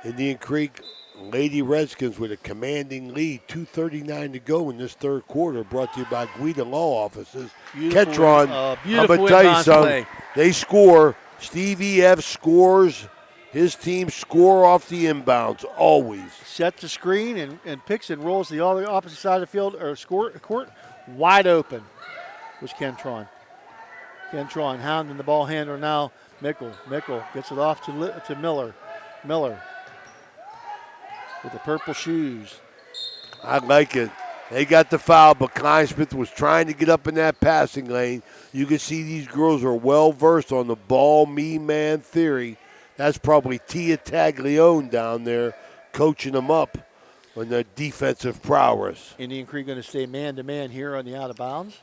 Indian Creek Lady Redskins with a commanding lead. 2:39 to go in this third quarter. Brought to you by Guida Law Offices. Ketron, I'm going to tell you something. They score. Stevie F scores. His team score off the inbounds, always. Sets the screen and picks and rolls the opposite side of the field, or court, wide open was Kentron. Kentron hounding the ball handler now. Mickle gets it off to Miller. Miller with the purple shoes. I like it. They got the foul, but Kleinsmith was trying to get up in that passing lane. You can see these girls are well-versed on the ball-me-man theory. That's probably Tia Taglione down there coaching them up on their defensive prowess. Indian Creek going to stay man-to-man here on the out-of-bounds.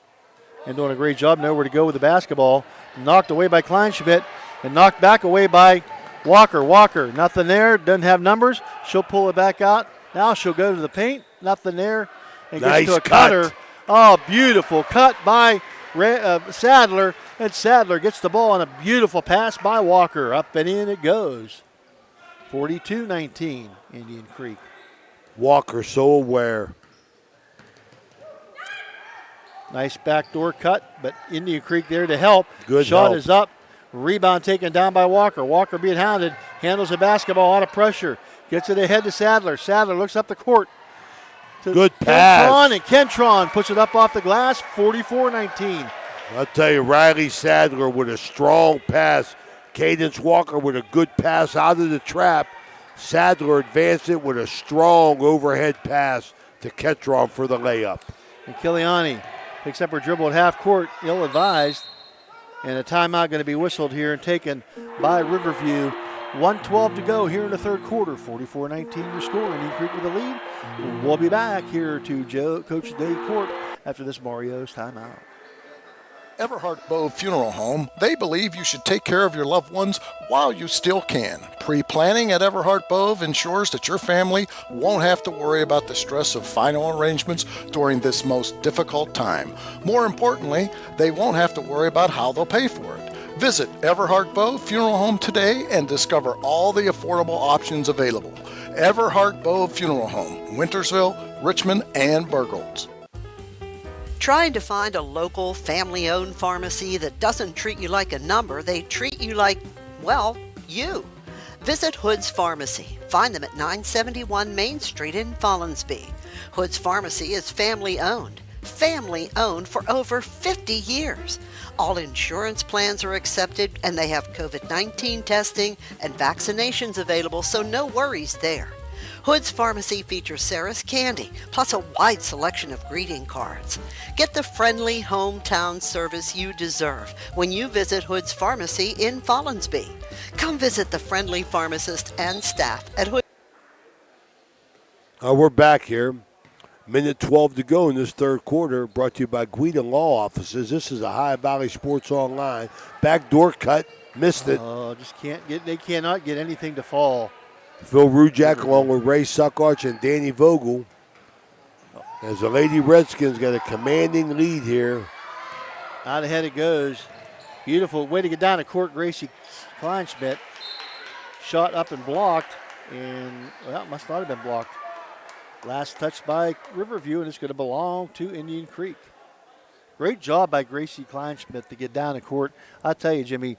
And doing a great job, nowhere to go with the basketball. Knocked away by Kleinschmidt and knocked back away by Walker. Walker, nothing there, doesn't have numbers. She'll pull it back out. Now she'll go to the paint, nothing there. And nice gets to a cut. cutter. Oh, beautiful cut by Sadler. And Sadler gets the ball on a beautiful pass by Walker. Up and in it goes. 42-19, Indian Creek. Walker so aware. Nice backdoor cut, but Indian Creek there to help. Good Shot help. is up. Rebound taken down by Walker. Walker being hounded. Handles the basketball out of pressure. Gets it ahead to Sadler. Sadler looks up the court. Good pass. Kentron, and Kentron puts it up off the glass. 44-19. I'll tell you, Riley Sadler with a strong pass. Cadence Walker with a good pass out of the trap. Sadler advanced it with a strong overhead pass to to Ketron for the layup. And Kiliani picks up her dribble at half court, ill-advised. And a timeout going to be whistled here and taken by Riverview. 1:12 to go here in the third quarter. 44-19 your score. Indian Creek with the lead. We'll be back here to Coach Dave Court after this Mario's timeout. Everhart Bow Funeral Home, they believe you should take care of your loved ones while you still can. Pre-planning at Everhart Bow ensures that your family won't have to worry about the stress of final arrangements during this most difficult time. More importantly, they won't have to worry about how they'll pay for it. Visit Everhart Bow Funeral Home today and discover all the affordable options available. Everhart Bow Funeral Home, Wintersville, Richmond, and Burgolds. Trying to find a local, family-owned pharmacy that doesn't treat you like a number, they treat you like, well, you. Visit Hood's Pharmacy. Find them at 971 Main Street in Follinsby. Hood's Pharmacy is family-owned. Family-owned for over 50 years. All insurance plans are accepted, and they have COVID-19 testing and vaccinations available, so no worries there. Hood's Pharmacy features Sarah's Candy, plus a wide selection of greeting cards. Get the friendly hometown service you deserve when you visit Hood's Pharmacy in Follinsby. Come visit the friendly pharmacist and staff at Hood. We're back here. Minute 12 to go in this third quarter, brought to you by Guida Law Offices. This is a High Valley Sports Online. Backdoor cut, missed it. They cannot get anything to fall. Phil Rujak along with Ray Suckarch and Danny Vogel. As the Lady Redskins got a commanding lead here. Out ahead it goes. Beautiful way to get down to court. Gracie Kleinschmidt shot up and blocked. And, well, it must not have been blocked. Last touch by Riverview, and it's going to belong to Indian Creek. Great job by Gracie Kleinschmidt to get down to court. I'll tell you, Jimmy.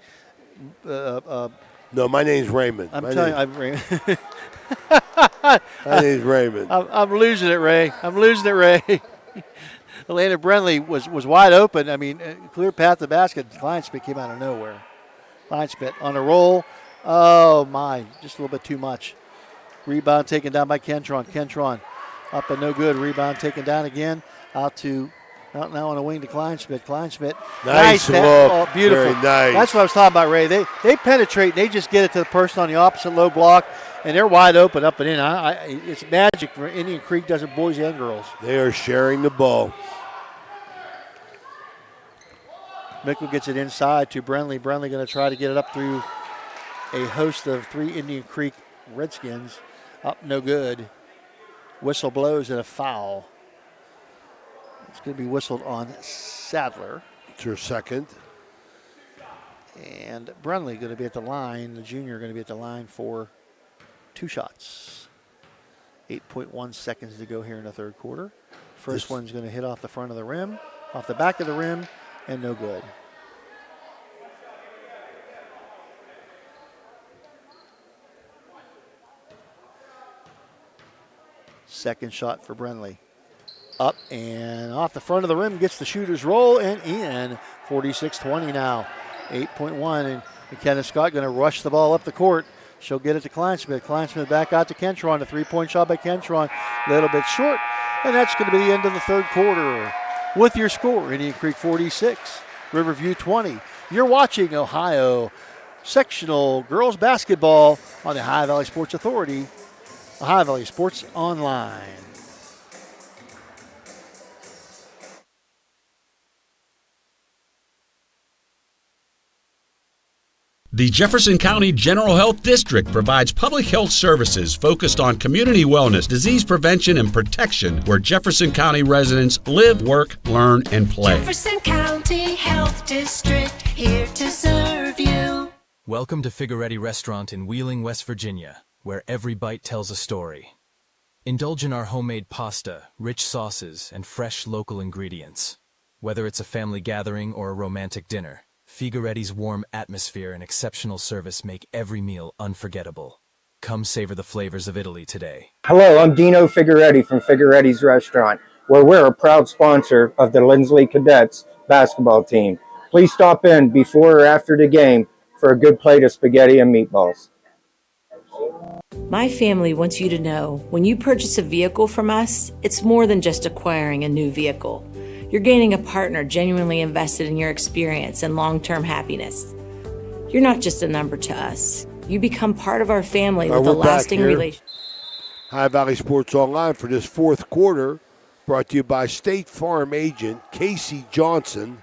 No, my name's Raymond. I'm telling you, I'm Raymond. My name's Raymond. I'm losing it, Ray. Elena Brentley was wide open. I mean, clear path to basket. Kleinschmidt came out of nowhere. Kleinschmidt on a roll. Oh, my. Just a little bit too much. Rebound taken down by Kentron. Kentron up and no good. Rebound taken down again. Out now on a wing to Kleinschmidt. Kleinschmidt. Nice look. Oh, beautiful. Very nice. That's what I was talking about, Ray. They penetrate. They just get it to the person on the opposite low block, and they're wide open up and in. It's magic for Indian Creek, does it, boys and girls. They are sharing the ball. Mickle gets it inside to Brentley. Brentley going to try to get it up through a host of three Indian Creek Redskins. Up, no good. Whistle blows and a foul. It's going to be whistled on Sadler. It's her second. And Brunley going to be at the line. The junior going to be at the line for 2 shots. 8.1 seconds to go here in the third quarter. First one's going to hit off the front of the rim, off the back of the rim, and no good. Second shot for Brentley. Up and off the front of the rim, gets the shooter's roll and in. 46-20 now. 8.1, and McKenna Scott going to rush the ball up the court. She'll get it to Kleinschmidt. Kleinschmidt back out to Kentron. A 3-point shot by Kentron. A little bit short, and that's going to be the end of the third quarter. With your score, Indian Creek 46, Riverview 20. You're watching Ohio Sectional Girls Basketball on the Ohio Valley Sports Authority, Ohio Valley Sports Online. The Jefferson County General Health District provides public health services focused on community wellness, disease prevention, and protection where Jefferson County residents live, work, learn, and play. Jefferson County Health District, here to serve you. Welcome to Figueretti Restaurant in Wheeling, West Virginia, where every bite tells a story. Indulge in our homemade pasta, rich sauces, and fresh local ingredients. Whether it's a family gathering or a romantic dinner, Figueretti's warm atmosphere and exceptional service make every meal unforgettable. Come savor the flavors of Italy today. Hello, I'm Dino Figueretti from Figueretti's Restaurant, where we're a proud sponsor of the Lindsley Cadets basketball team. Please stop in before or after the game for a good plate of spaghetti and meatballs. My family wants you to know when you purchase a vehicle from us, it's more than just acquiring a new vehicle. You're gaining a partner genuinely invested in your experience and long-term happiness. You're not just a number to us. You become part of our family with a lasting relationship. Ohio Valley Sports Online for this fourth quarter, brought to you by State Farm agent Casey Johnson.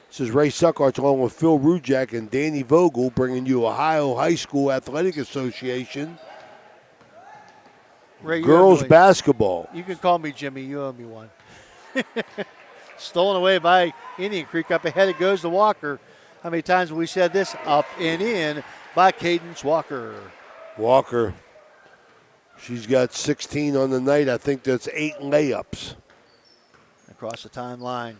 This is Ray Suckarts along with Phil Rujak and Danny Vogel bringing you Ohio High School Athletic Association Ray, girls basketball. You can call me Jimmy. You owe me one. Stolen away by Indian Creek. Up ahead it goes to Walker. How many times have we said this? Up and in by Cadence Walker. Walker. She's got 16 on the night. I think that's 8 layups. Across the timeline.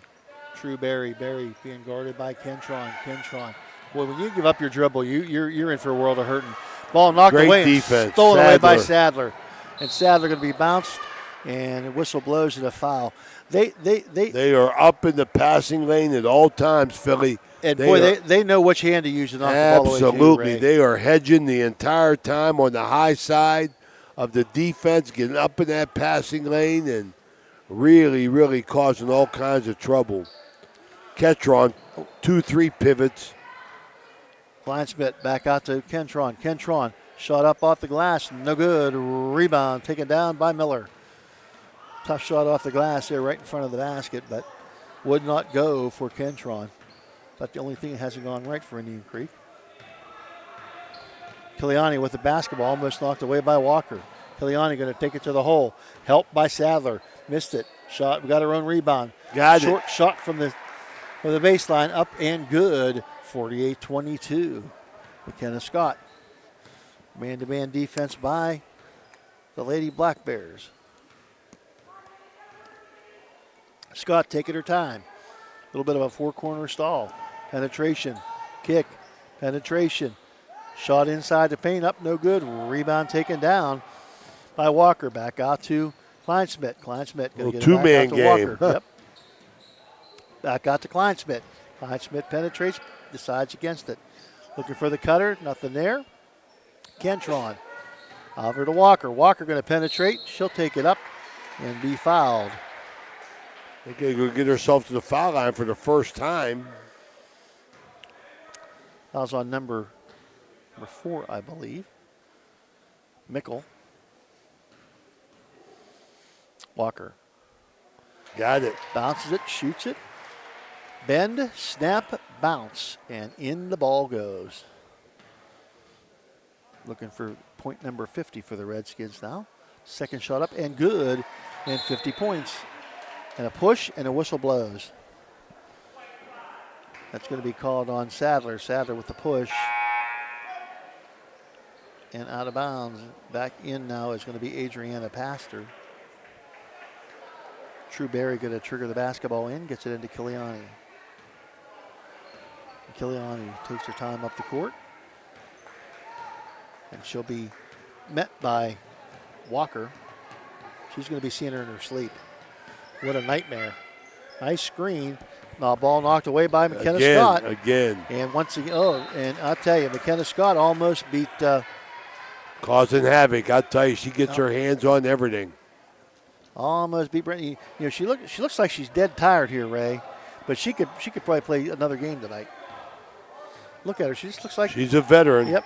True Berry. Berry being guarded by Kentron. Kentron. Boy, when you give up your dribble, you're in for a world of hurting. Ball knocked Great away. Defense. And stolen away by Sadler. And Sadler going to be bounced, and a whistle blows it a foul. They are up in the passing lane at all times, Philly. And they know which hand to use to knock the ball away. Absolutely. They are hedging the entire time on the high side of the defense, getting up in that passing lane and really, really causing all kinds of trouble. Ketron, 2-3 pivots. Kleinsmith back out to Kentron. Kentron shot up off the glass, no good. Rebound taken down by Miller. Tough shot off the glass there right in front of the basket, but would not go for Kentron. That's the only thing that hasn't gone right for Indian Creek. Kiliani with the basketball, almost knocked away by Walker. Kiliani going to take it to the hole. Helped by Sadler. Missed it. Shot. We got our own rebound. Short shot from the baseline. Up and good. 48-22. McKenna Scott. Man-to-man defense by the Lady Black Bears. Scott taking her time. A little bit of a four-corner stall. Penetration. Kick. Penetration. Shot inside the paint. Up, no good. Rebound taken down by Walker. Back out to Kleinsmith. Kleinsmith going to get it back out to game. Walker. Yep. Back out to Kleinsmith. Kleinsmith penetrates. Decides against it. Looking for the cutter. Nothing there. Kentron. Over to Walker. Walker going to penetrate. She'll take it up and be fouled. They're going to go get herself to the foul line for the first time. That was on number 4, I believe. Mickle. Walker. Got it. Bounces it, shoots it. Bend, snap, bounce, and in the ball goes. Looking for point number 50 for the Redskins now. Second shot up and good, and 50 points. And a push and a whistle blows. That's going to be called on Sadler. Sadler with the push. And out of bounds. Back in now is going to be Adriana Pastor. True Berry going to trigger the basketball in, gets it into Kiliani. Kiliani takes her time up the court. And she'll be met by Walker. She's going to be seeing her in her sleep. What a nightmare. Nice screen. Now ball knocked away by McKenna Scott. Again. And once again, and I'll tell you, McKenna Scott almost beat... causing havoc. I'll tell you, she gets her hands on everything. Almost beat Brittany. You know, she looks like she's dead tired here, Ray. But she could probably play another game tonight. Look at her. She just looks like... She's a veteran. Yep.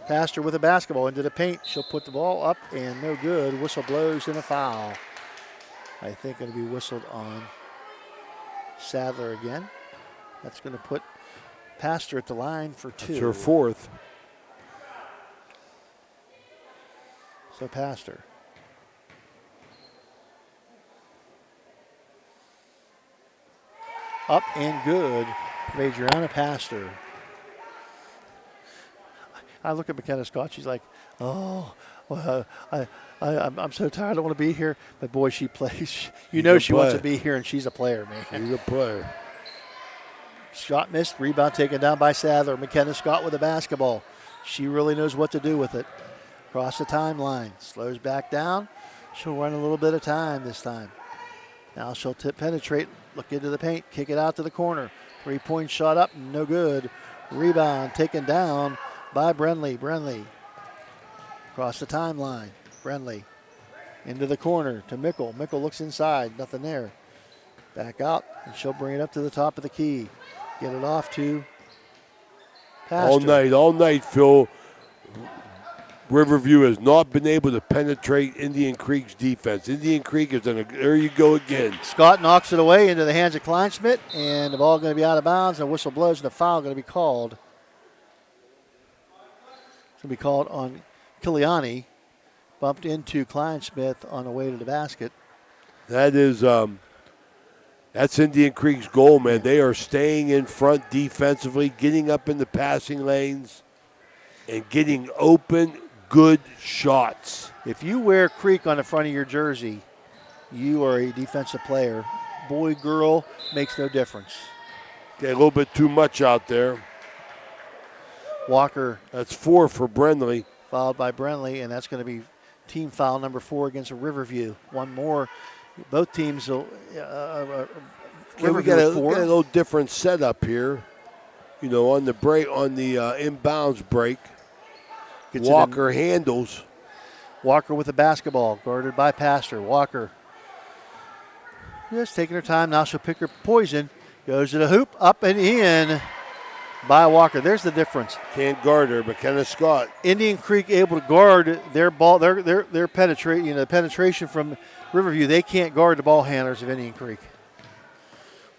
Pastor with a basketball into the paint. She'll put the ball up and no good. Whistle blows and a foul. I think it'll be whistled on Sadler again. That's going to put Pastor at the line for 2. That's her 4th. So Pastor. Up and good. Adriana Pastor. I look at McKenna Scott. She's like, oh, well, I'm so tired. I don't want to be here. But, boy, she plays. You know she wants to be here, and she's a player, man. She's a player. Shot missed. Rebound taken down by Sadler. McKenna Scott with the basketball. She really knows what to do with it. Across the timeline. Slows back down. She'll run a little bit of time this time. Now she'll penetrate, look into the paint, kick it out to the corner. 3-point shot up, no good. Rebound taken down by Brenly. Brenly across the timeline. Brenly into the corner to Mickle. Mickle looks inside. Nothing there. Back out, and she'll bring it up to the top of the key. Get it off to Pastor. All night, Phil. Riverview has not been able to penetrate Indian Creek's defense. Indian Creek is there you go again. Scott knocks it away into the hands of Kleinschmidt, and the ball going to be out of bounds. And a whistle blows, and a foul going to be called. It's going to be called on Kiliani. Bumped into Kleinschmidt on the way to the basket. That is, that's Indian Creek's goal, man. They are staying in front defensively, getting up in the passing lanes, and getting open, good shots. If you wear Creek on the front of your jersey, you are a defensive player. Boy, girl, makes no difference. Okay, a little bit too much out there. Walker. That's 4 for Brenly. Fouled by Brenly, and that's going to be team foul number 4 against Riverview. One more. Both teams will. We got a little different setup here. You know, on the break, on the inbounds break. Walker handles. Walker with the basketball, guarded by Pastor. Walker just taking her time. Now she'll pick her poison. Goes to the hoop, up and in by Walker. There's the difference. Can't guard her, McKenna Scott. Indian Creek able to guard their ball. Their penetration, the penetration from Riverview. They can't guard the ball handlers of Indian Creek.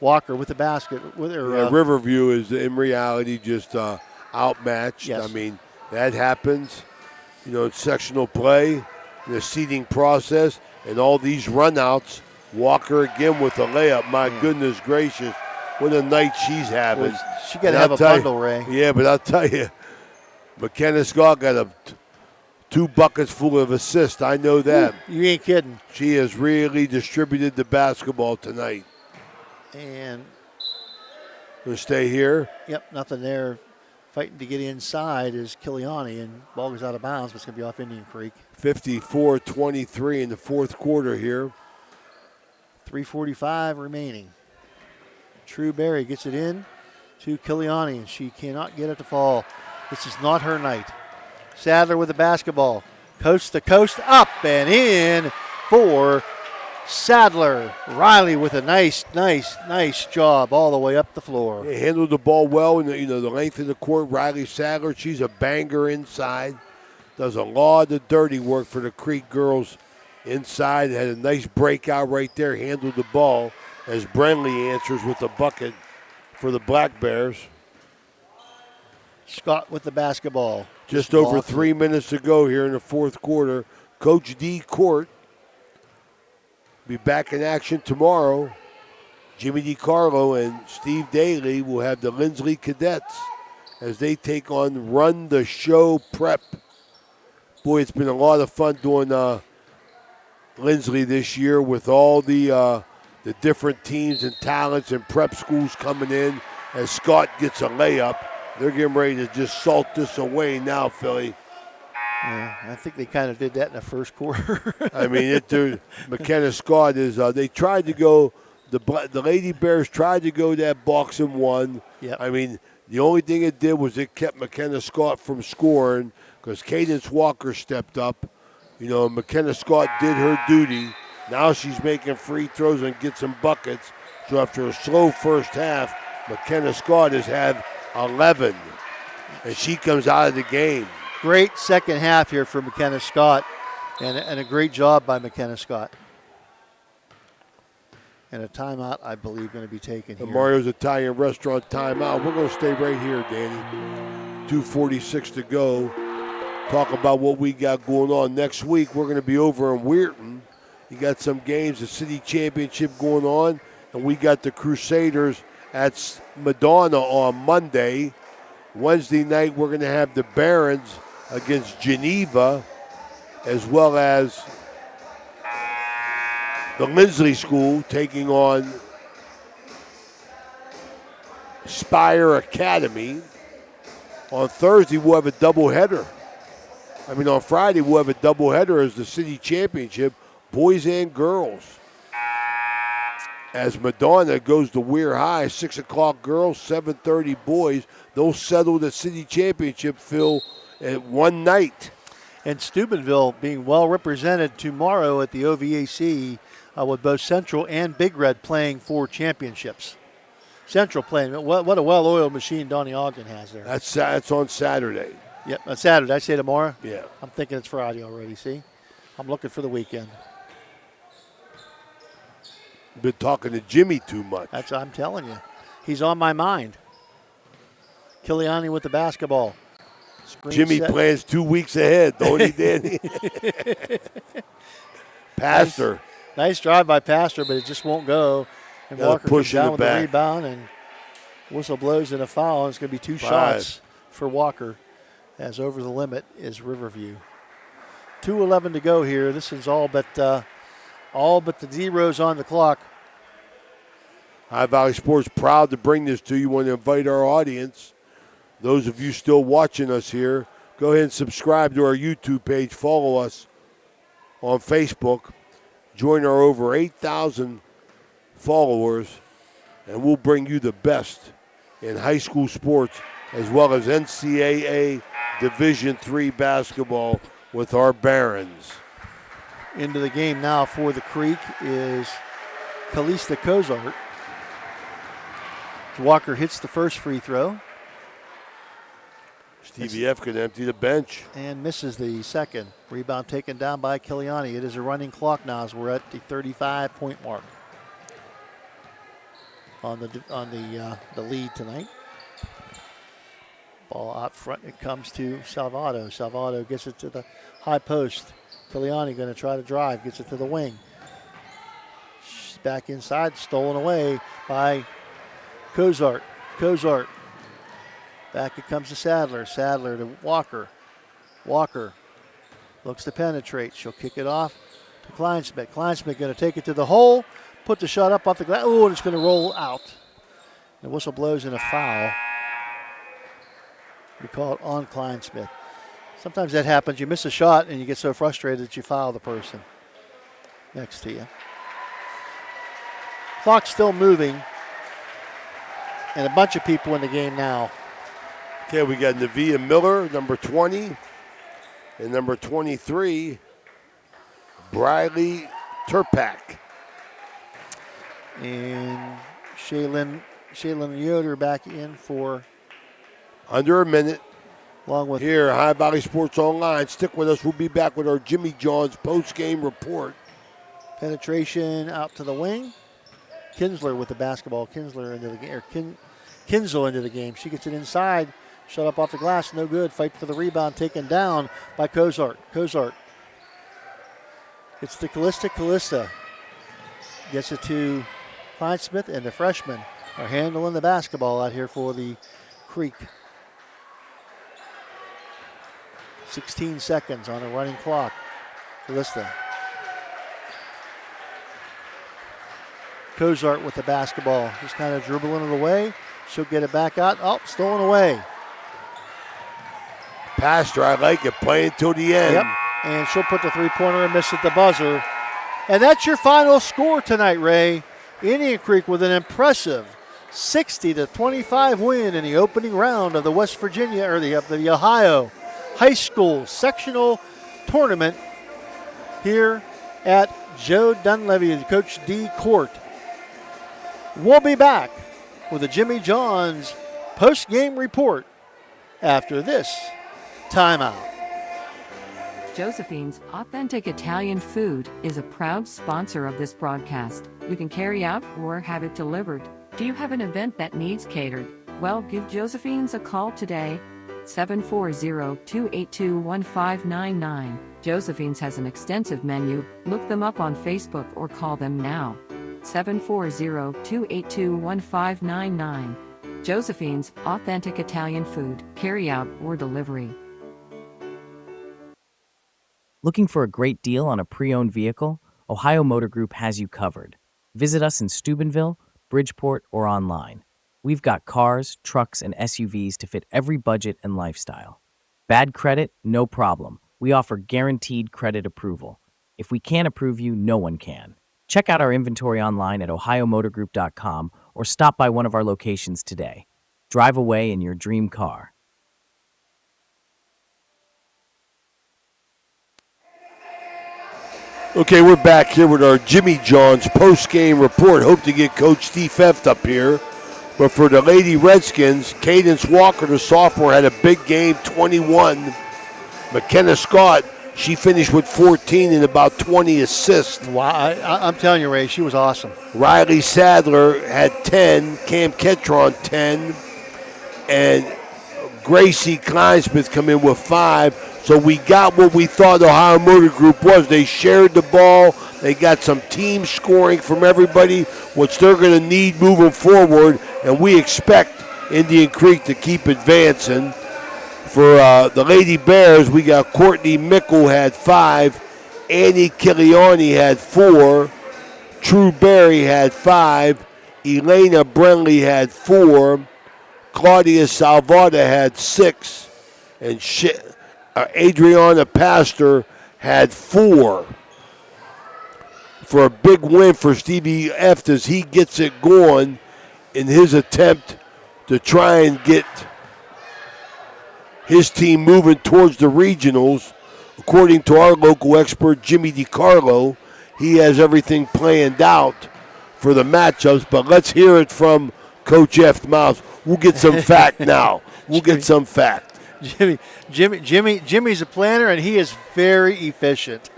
Walker with the basket. With her, Riverview is in reality just outmatched. Yes. I mean, that happens, you know, in sectional play, in the seeding process, and all these runouts. Walker again with a layup. My goodness gracious, what a night she's having. Well, she got to have a bundle, Ray. Yeah, but I'll tell you, McKenna Scott got 2 buckets full of assists. I know that. Ooh, you ain't kidding. She has really distributed the basketball tonight. And we'll stay here. Yep, nothing there. Fighting to get inside is Kiliani, and ball goes out of bounds, but it's going to be off Indian Creek. 54-23 in the fourth quarter here. 3:45 remaining. True Berry gets it in to Kiliani, and she cannot get it to fall. This is not her night. Sadler with the basketball. Coast to coast, up and in for Sadler. Riley with a nice job all the way up the floor. They handled the ball well in the length of the court. Riley Sadler, she's a banger inside. Does a lot of dirty work for the Creek girls inside. Had a nice breakout right there. Handled the ball as Brenly answers with a bucket for the Black Bears. Scott with the basketball. Just over 3 minutes to go here in the fourth quarter. Coach D. Court be back in action tomorrow. Jimmy DiCarlo and Steve Daly will have the Lindsley Cadets as they take on Run the Show Prep. Boy, it's been a lot of fun doing Lindsley this year with all the different teams and talents and prep schools coming in. As Scott gets a layup, they're getting ready to just salt this away now, Philly. Yeah, I think they kind of did that in the first quarter. I mean, McKenna Scott is. They tried to go. The Lady Bears tried to go that box and one. Yep. I mean, the only thing it did was it kept McKenna Scott from scoring because Cadence Walker stepped up. You know, McKenna Scott did her duty. Now she's making free throws and gets some buckets. So after a slow first half, McKenna Scott has had 11, and she comes out of the game. Great second half here for McKenna Scott, and a great job by McKenna Scott. And a timeout, I believe, going to be taken here. Mario's Italian Restaurant timeout. We're going to stay right here, Danny. 2:46 to go. Talk about what we got going on. Next week, we're going to be over in Weirton. You got some games, the city championship going on, and we got the Crusaders at Madonna on Monday. Wednesday night, we're going to have the Barons against Geneva, as well as the Lindsley School taking on Spire Academy. On Thursday, we'll have a doubleheader. On Friday, we'll have a doubleheader as the city championship, boys and girls. as Madonna goes to Weir High, 6 o'clock girls, 7:30 boys. They'll settle the city championship, Phil, at one night. And Steubenville being well represented tomorrow at the OVAC with both Central and Big Red playing for championships. Central playing. What a well-oiled machine Donnie Ogden has there. That's on Saturday. Yep, on Saturday. Did I say tomorrow? Yeah. I'm thinking it's Friday already, see? I'm looking for the weekend. Been talking to Jimmy too much. That's what I'm telling you. He's on my mind. Kiliani with the basketball. Jimmy plans 2 weeks ahead, don't he, Danny? Pastor. Nice drive by Pastor, but it just won't go. And Walker comes down with the rebound, and whistle blows in a foul. It's going to be 2 shots for Walker, as over the limit is Riverview. 2:11 to go here. This is all but the zeros on the clock. High Valley Sports proud to bring this to you. Want to invite our audience. Those of you still watching us here, go ahead and subscribe to our YouTube page. Follow us on Facebook. Join our over 8,000 followers, and we'll bring you the best in high school sports as well as NCAA Division III basketball with our Barons. Into the game now for the Creek is Kalista Kozart. Walker hits the first free throw. Stevie F can empty the bench. And misses the second. Rebound taken down by Kiliani. It is a running clock now as we're at the 35-point mark on the lead tonight. Ball out front. It comes to Salvato. Salvato gets it to the high post. Kiliani going to try to drive. Gets it to the wing. She's back inside. Stolen away by Kozart. Kozart. Back it comes to Sadler. Sadler to Walker. Walker looks to penetrate. She'll kick it off to Kleinsmith. Kleinsmith going to take it to the hole. Put the shot up off the glass. Oh, and it's going to roll out. The whistle blows in a foul. We call it on Kleinsmith. Sometimes that happens. You miss a shot and you get so frustrated that you foul the person next to you. Clock's still moving. And a bunch of people in the game now. Okay, we got Nevia Miller, number 20, and number 23, Briley Turpak. And Shaylin Yoder back in for under a minute. Along with here, High Valley Sports Online. Stick with us. We'll be back with our Jimmy John's post-game report. Penetration out to the wing. Kinsler with the basketball. Kinsler into the game. Kinsel into the game. She gets it inside. Shut up off the glass. No good. Fight for the rebound. Taken down by Kozart. Kozart. It's to Callista. Callista gets it to Kleinsmith, and the freshmen are handling the basketball out here for the Creek. 16 seconds on a running clock. Callista. Kozart with the basketball. Just kind of dribbling it away. She'll get it back out. Oh, stolen away. Pastor, I like it. Play until the end. Yep. And she'll put the three-pointer and miss at the buzzer. And that's your final score tonight, Ray. Indian Creek with an impressive 60-25 win in the opening round of the West Virginia, or the Ohio High School Sectional Tournament here at Joe Dunleavy, Coach D Court. We'll be back with the Jimmy John's post-game report after this timeout. Josephine's Authentic Italian Food is a proud sponsor of this broadcast. You can carry out or have it delivered. Do you have an event that needs catered? Well, give Josephine's a call today. 740-282-1599. Josephine's has an extensive menu. Look them up on Facebook or call them now. 740-282-1599. Josephine's Authentic Italian Food, carry out or delivery. Looking for a great deal on a pre-owned vehicle? Ohio Motor Group has you covered. Visit us in Steubenville, Bridgeport, or online. We've got cars, trucks, and SUVs to fit every budget and lifestyle. Bad credit? No problem. We offer guaranteed credit approval. If we can't approve you, no one can. Check out our inventory online at ohiomotorgroup.com or stop by one of our locations today. Drive away in your dream car. Okay, we're back here with our Jimmy John's post-game report. Hope to get Coach Steve Heft up here. But for the Lady Redskins, Cadence Walker, the sophomore, had a big game, 21. McKenna Scott, she finished with 14 and about 20 assists. Wow, I'm telling you, Ray, she was awesome. Riley Sadler had 10, Cam Ketron 10, and Gracie Kleinsmith come in with 5. So we got what we thought Ohio Motor Group was. They shared the ball. They got some team scoring from everybody, which they're going to need moving forward. And we expect Indian Creek to keep advancing. For the Lady Bears, we got Courtney Mickle had 5. Annie Kiliani had 4. True Berry had 5. Elena Brenly had 4. Claudia Salvada had 6. And Adriana Pastor had 4 for a big win for Stevie F as he gets it going in his attempt to try and get his team moving towards the regionals. According to our local expert, Jimmy DiCarlo, he has everything planned out for the matchups, but let's hear it from Coach F. Mouse. We'll get some fact now. We'll get some fact. Jimmy's a planner, and he is very efficient.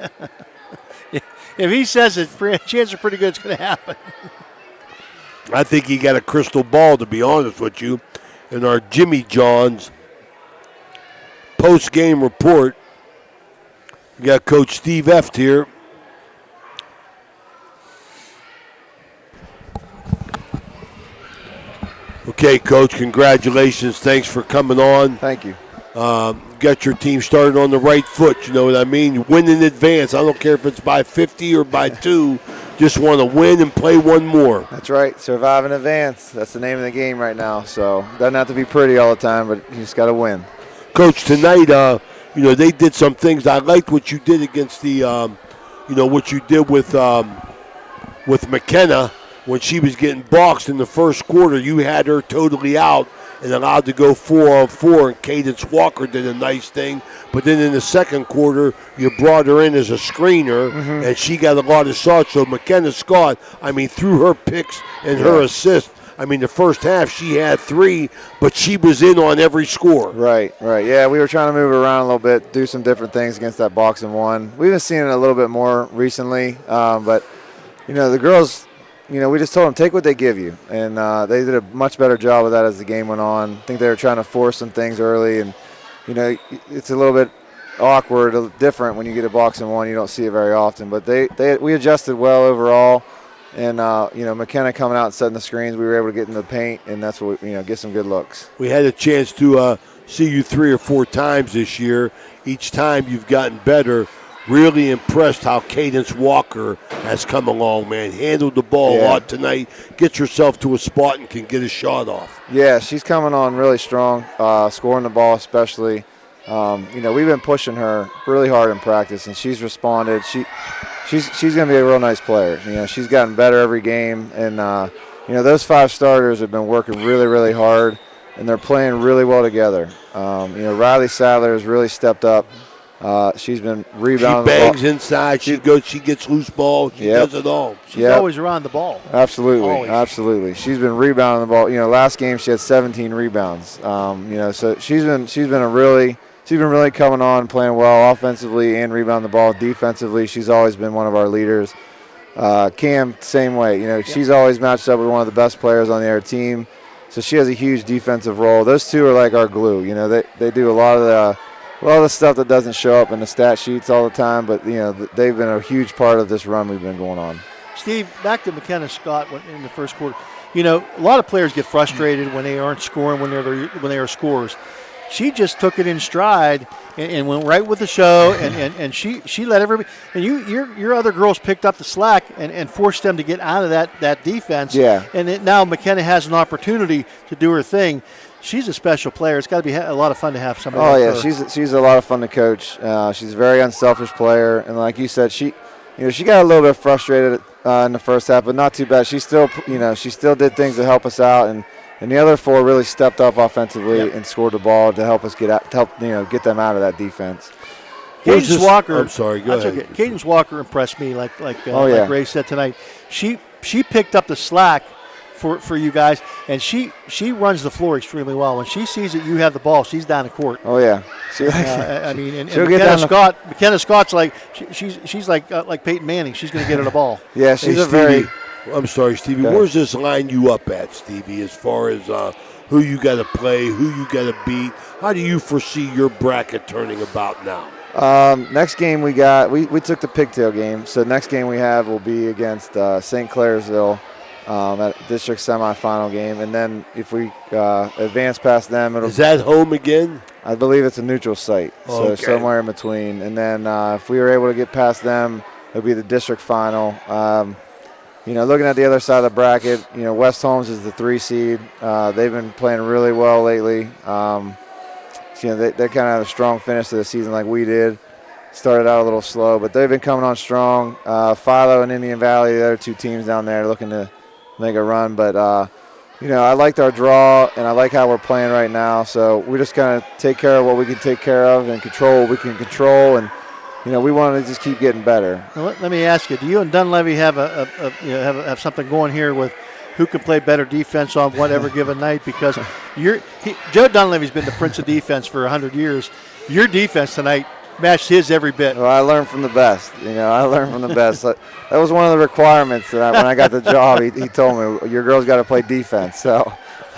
If he says it, chances are pretty good it's going to happen. I think he got a crystal ball, to be honest with you. In our Jimmy John's post-game report, we got Coach Steve Eft here. Okay, Coach, congratulations. Thanks for coming on. Thank you. Got your team started on the right foot, you know what I mean? You win in advance. I don't care if it's by 50 or by 2. Just want to win and play one more. That's right. Survive in advance. That's the name of the game right now. So it doesn't have to be pretty all the time, but you just got to win. Coach, tonight, they did some things. I liked what you did against the, what you did with McKenna when she was getting boxed in the first quarter. You had her totally out and allowed to go 4-on-4, and Cadence Walker did a nice thing. But then in the second quarter, you brought her in as a screener, and she got a lot of shots. So McKenna Scott, through her picks and her assists, the first half she had 3, but she was in on every score. Right. Yeah, we were trying to move her around a little bit, do some different things against that box and one. We've been seeing it a little bit more recently, but, the girls – we just told them, take what they give you. And they did a much better job of that as the game went on. I think they were trying to force some things early. And, it's a little bit awkward, different when you get a box and one. You don't see it very often. But we adjusted well overall. And, McKenna coming out and setting the screens, we were able to get in the paint. And that's what, get some good looks. We had a chance to see you 3 or 4 times this year. Each time you've gotten better. Really impressed how Cadence Walker has come along, man. Handled the ball a lot tonight. Gets herself to a spot and can get a shot off. Yeah, she's coming on really strong, scoring the ball especially. We've been pushing her really hard in practice, and she's responded. She's going to be a real nice player. She's gotten better every game, and those 5 starters have been working really, really hard, and they're playing really well together. Riley Sadler has really stepped up. She's been rebounding. She bangs inside. She gets loose ball. She does it all. She's always around the ball. Absolutely. She's been rebounding the ball. Last game she had 17 rebounds. So she's been really coming on, playing well offensively and rebounding the ball. Defensively, she's always been one of our leaders. Cam, same way. She's always matched up with one of the best players on the team. So she has a huge defensive role. Those two are like our glue. They do a lot of the stuff that doesn't show up in the stat sheets all the time, but they've been a huge part of this run we've been going on. Steve, back to McKenna Scott in the first quarter. A lot of players get frustrated when they aren't scoring when they are scorers. She just took it in stride and went right with the show, and she let everybody. And your other girls picked up the slack and forced them to get out of that defense. Yeah. And now McKenna has an opportunity to do her thing. She's a special player. It's got to be a lot of fun to have somebody like her. She's a lot of fun to coach. She's a very unselfish player, and like you said, she got a little bit frustrated in the first half, but not too bad. She still did things to help us out, and the other 4 really stepped up offensively and scored the ball to help us get get them out of that defense. Cadence Walker. I'm sorry. Go ahead. Okay. Cadence Walker impressed me, like Ray said tonight. She picked up the slack for you guys, and she runs the floor extremely well. When she sees that you have the ball, she's down the court. Oh yeah. And McKenna Scott's like she's like Peyton Manning. She's going to get her the ball. Yeah, she's I'm sorry, Stevie. Where's this line you up at, Stevie? As far as who you got to play, who you got to beat, how do you foresee your bracket turning about now? Next game we took the pigtail game, so next game we have will be against St. Clairsville at district semifinal game, and then if we advance past them, is that home again? I believe it's a neutral site, so somewhere in between. And then if we were able to get past them, it'll be the district final. Looking at the other side of the bracket, West Holmes is the 3 seed. They've been playing really well lately. They kind of had a strong finish to the season like we did. Started out a little slow, but they've been coming on strong. Philo and Indian Valley, the other 2 teams down there looking to make a run. But, I liked our draw, and I like how we're playing right now. So we just kind of take care of what we can take care of and control what we can control. And, we want to just keep getting better. Well, let me ask you, do you and Dunleavy have have something going here with who can play better defense on whatever given night? Because Joe Dunleavy's been the prince of defense for 100 years. Your defense tonight matched his every bit. Well, I learned from the best. That was one of the requirements that when I got the job. He told me, your girls got to play defense. So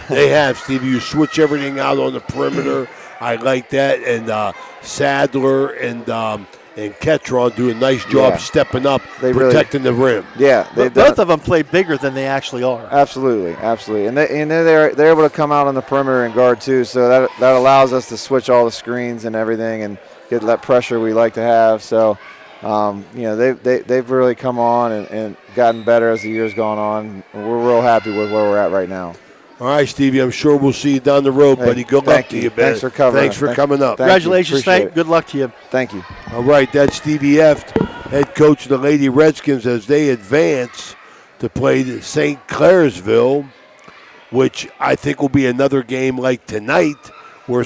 they have, Stevie. You switch everything out on the perimeter. I like that. And Sadler and Ketron do a nice job stepping up, protecting the rim. Yeah, both of them play bigger than they actually are. Absolutely, and they're able to come out on the perimeter and guard too. So that allows us to switch all the screens and everything and get that pressure we like to have. So they've really come on and gotten better as the year's gone on. We're real happy with where we're at right now. All right, Stevie, I'm sure we'll see you down the road, buddy. Good luck to you, man. Thanks for covering. Thanks for coming up. Congratulations, Frank. Good luck to you. Thank you. All right, that's Stevie Eft, head coach of the Lady Redskins, as they advance to play St. Clairsville, which I think will be another game like tonight where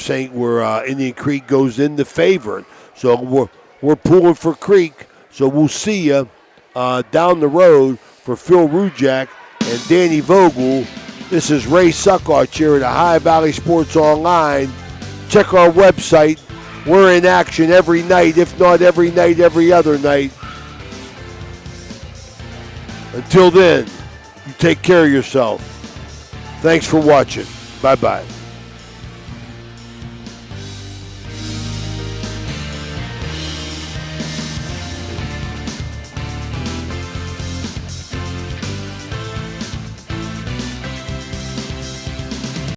Indian Creek goes in the favorite. So we're pulling for Creek. So we'll see you down the road. For Phil Rujak and Danny Vogel, this is Ray Suckarch here at Ohio Valley Sports Online. Check our website. We're in action every night, if not every night, every other night. Until then, you take care of yourself. Thanks for watching. Bye-bye.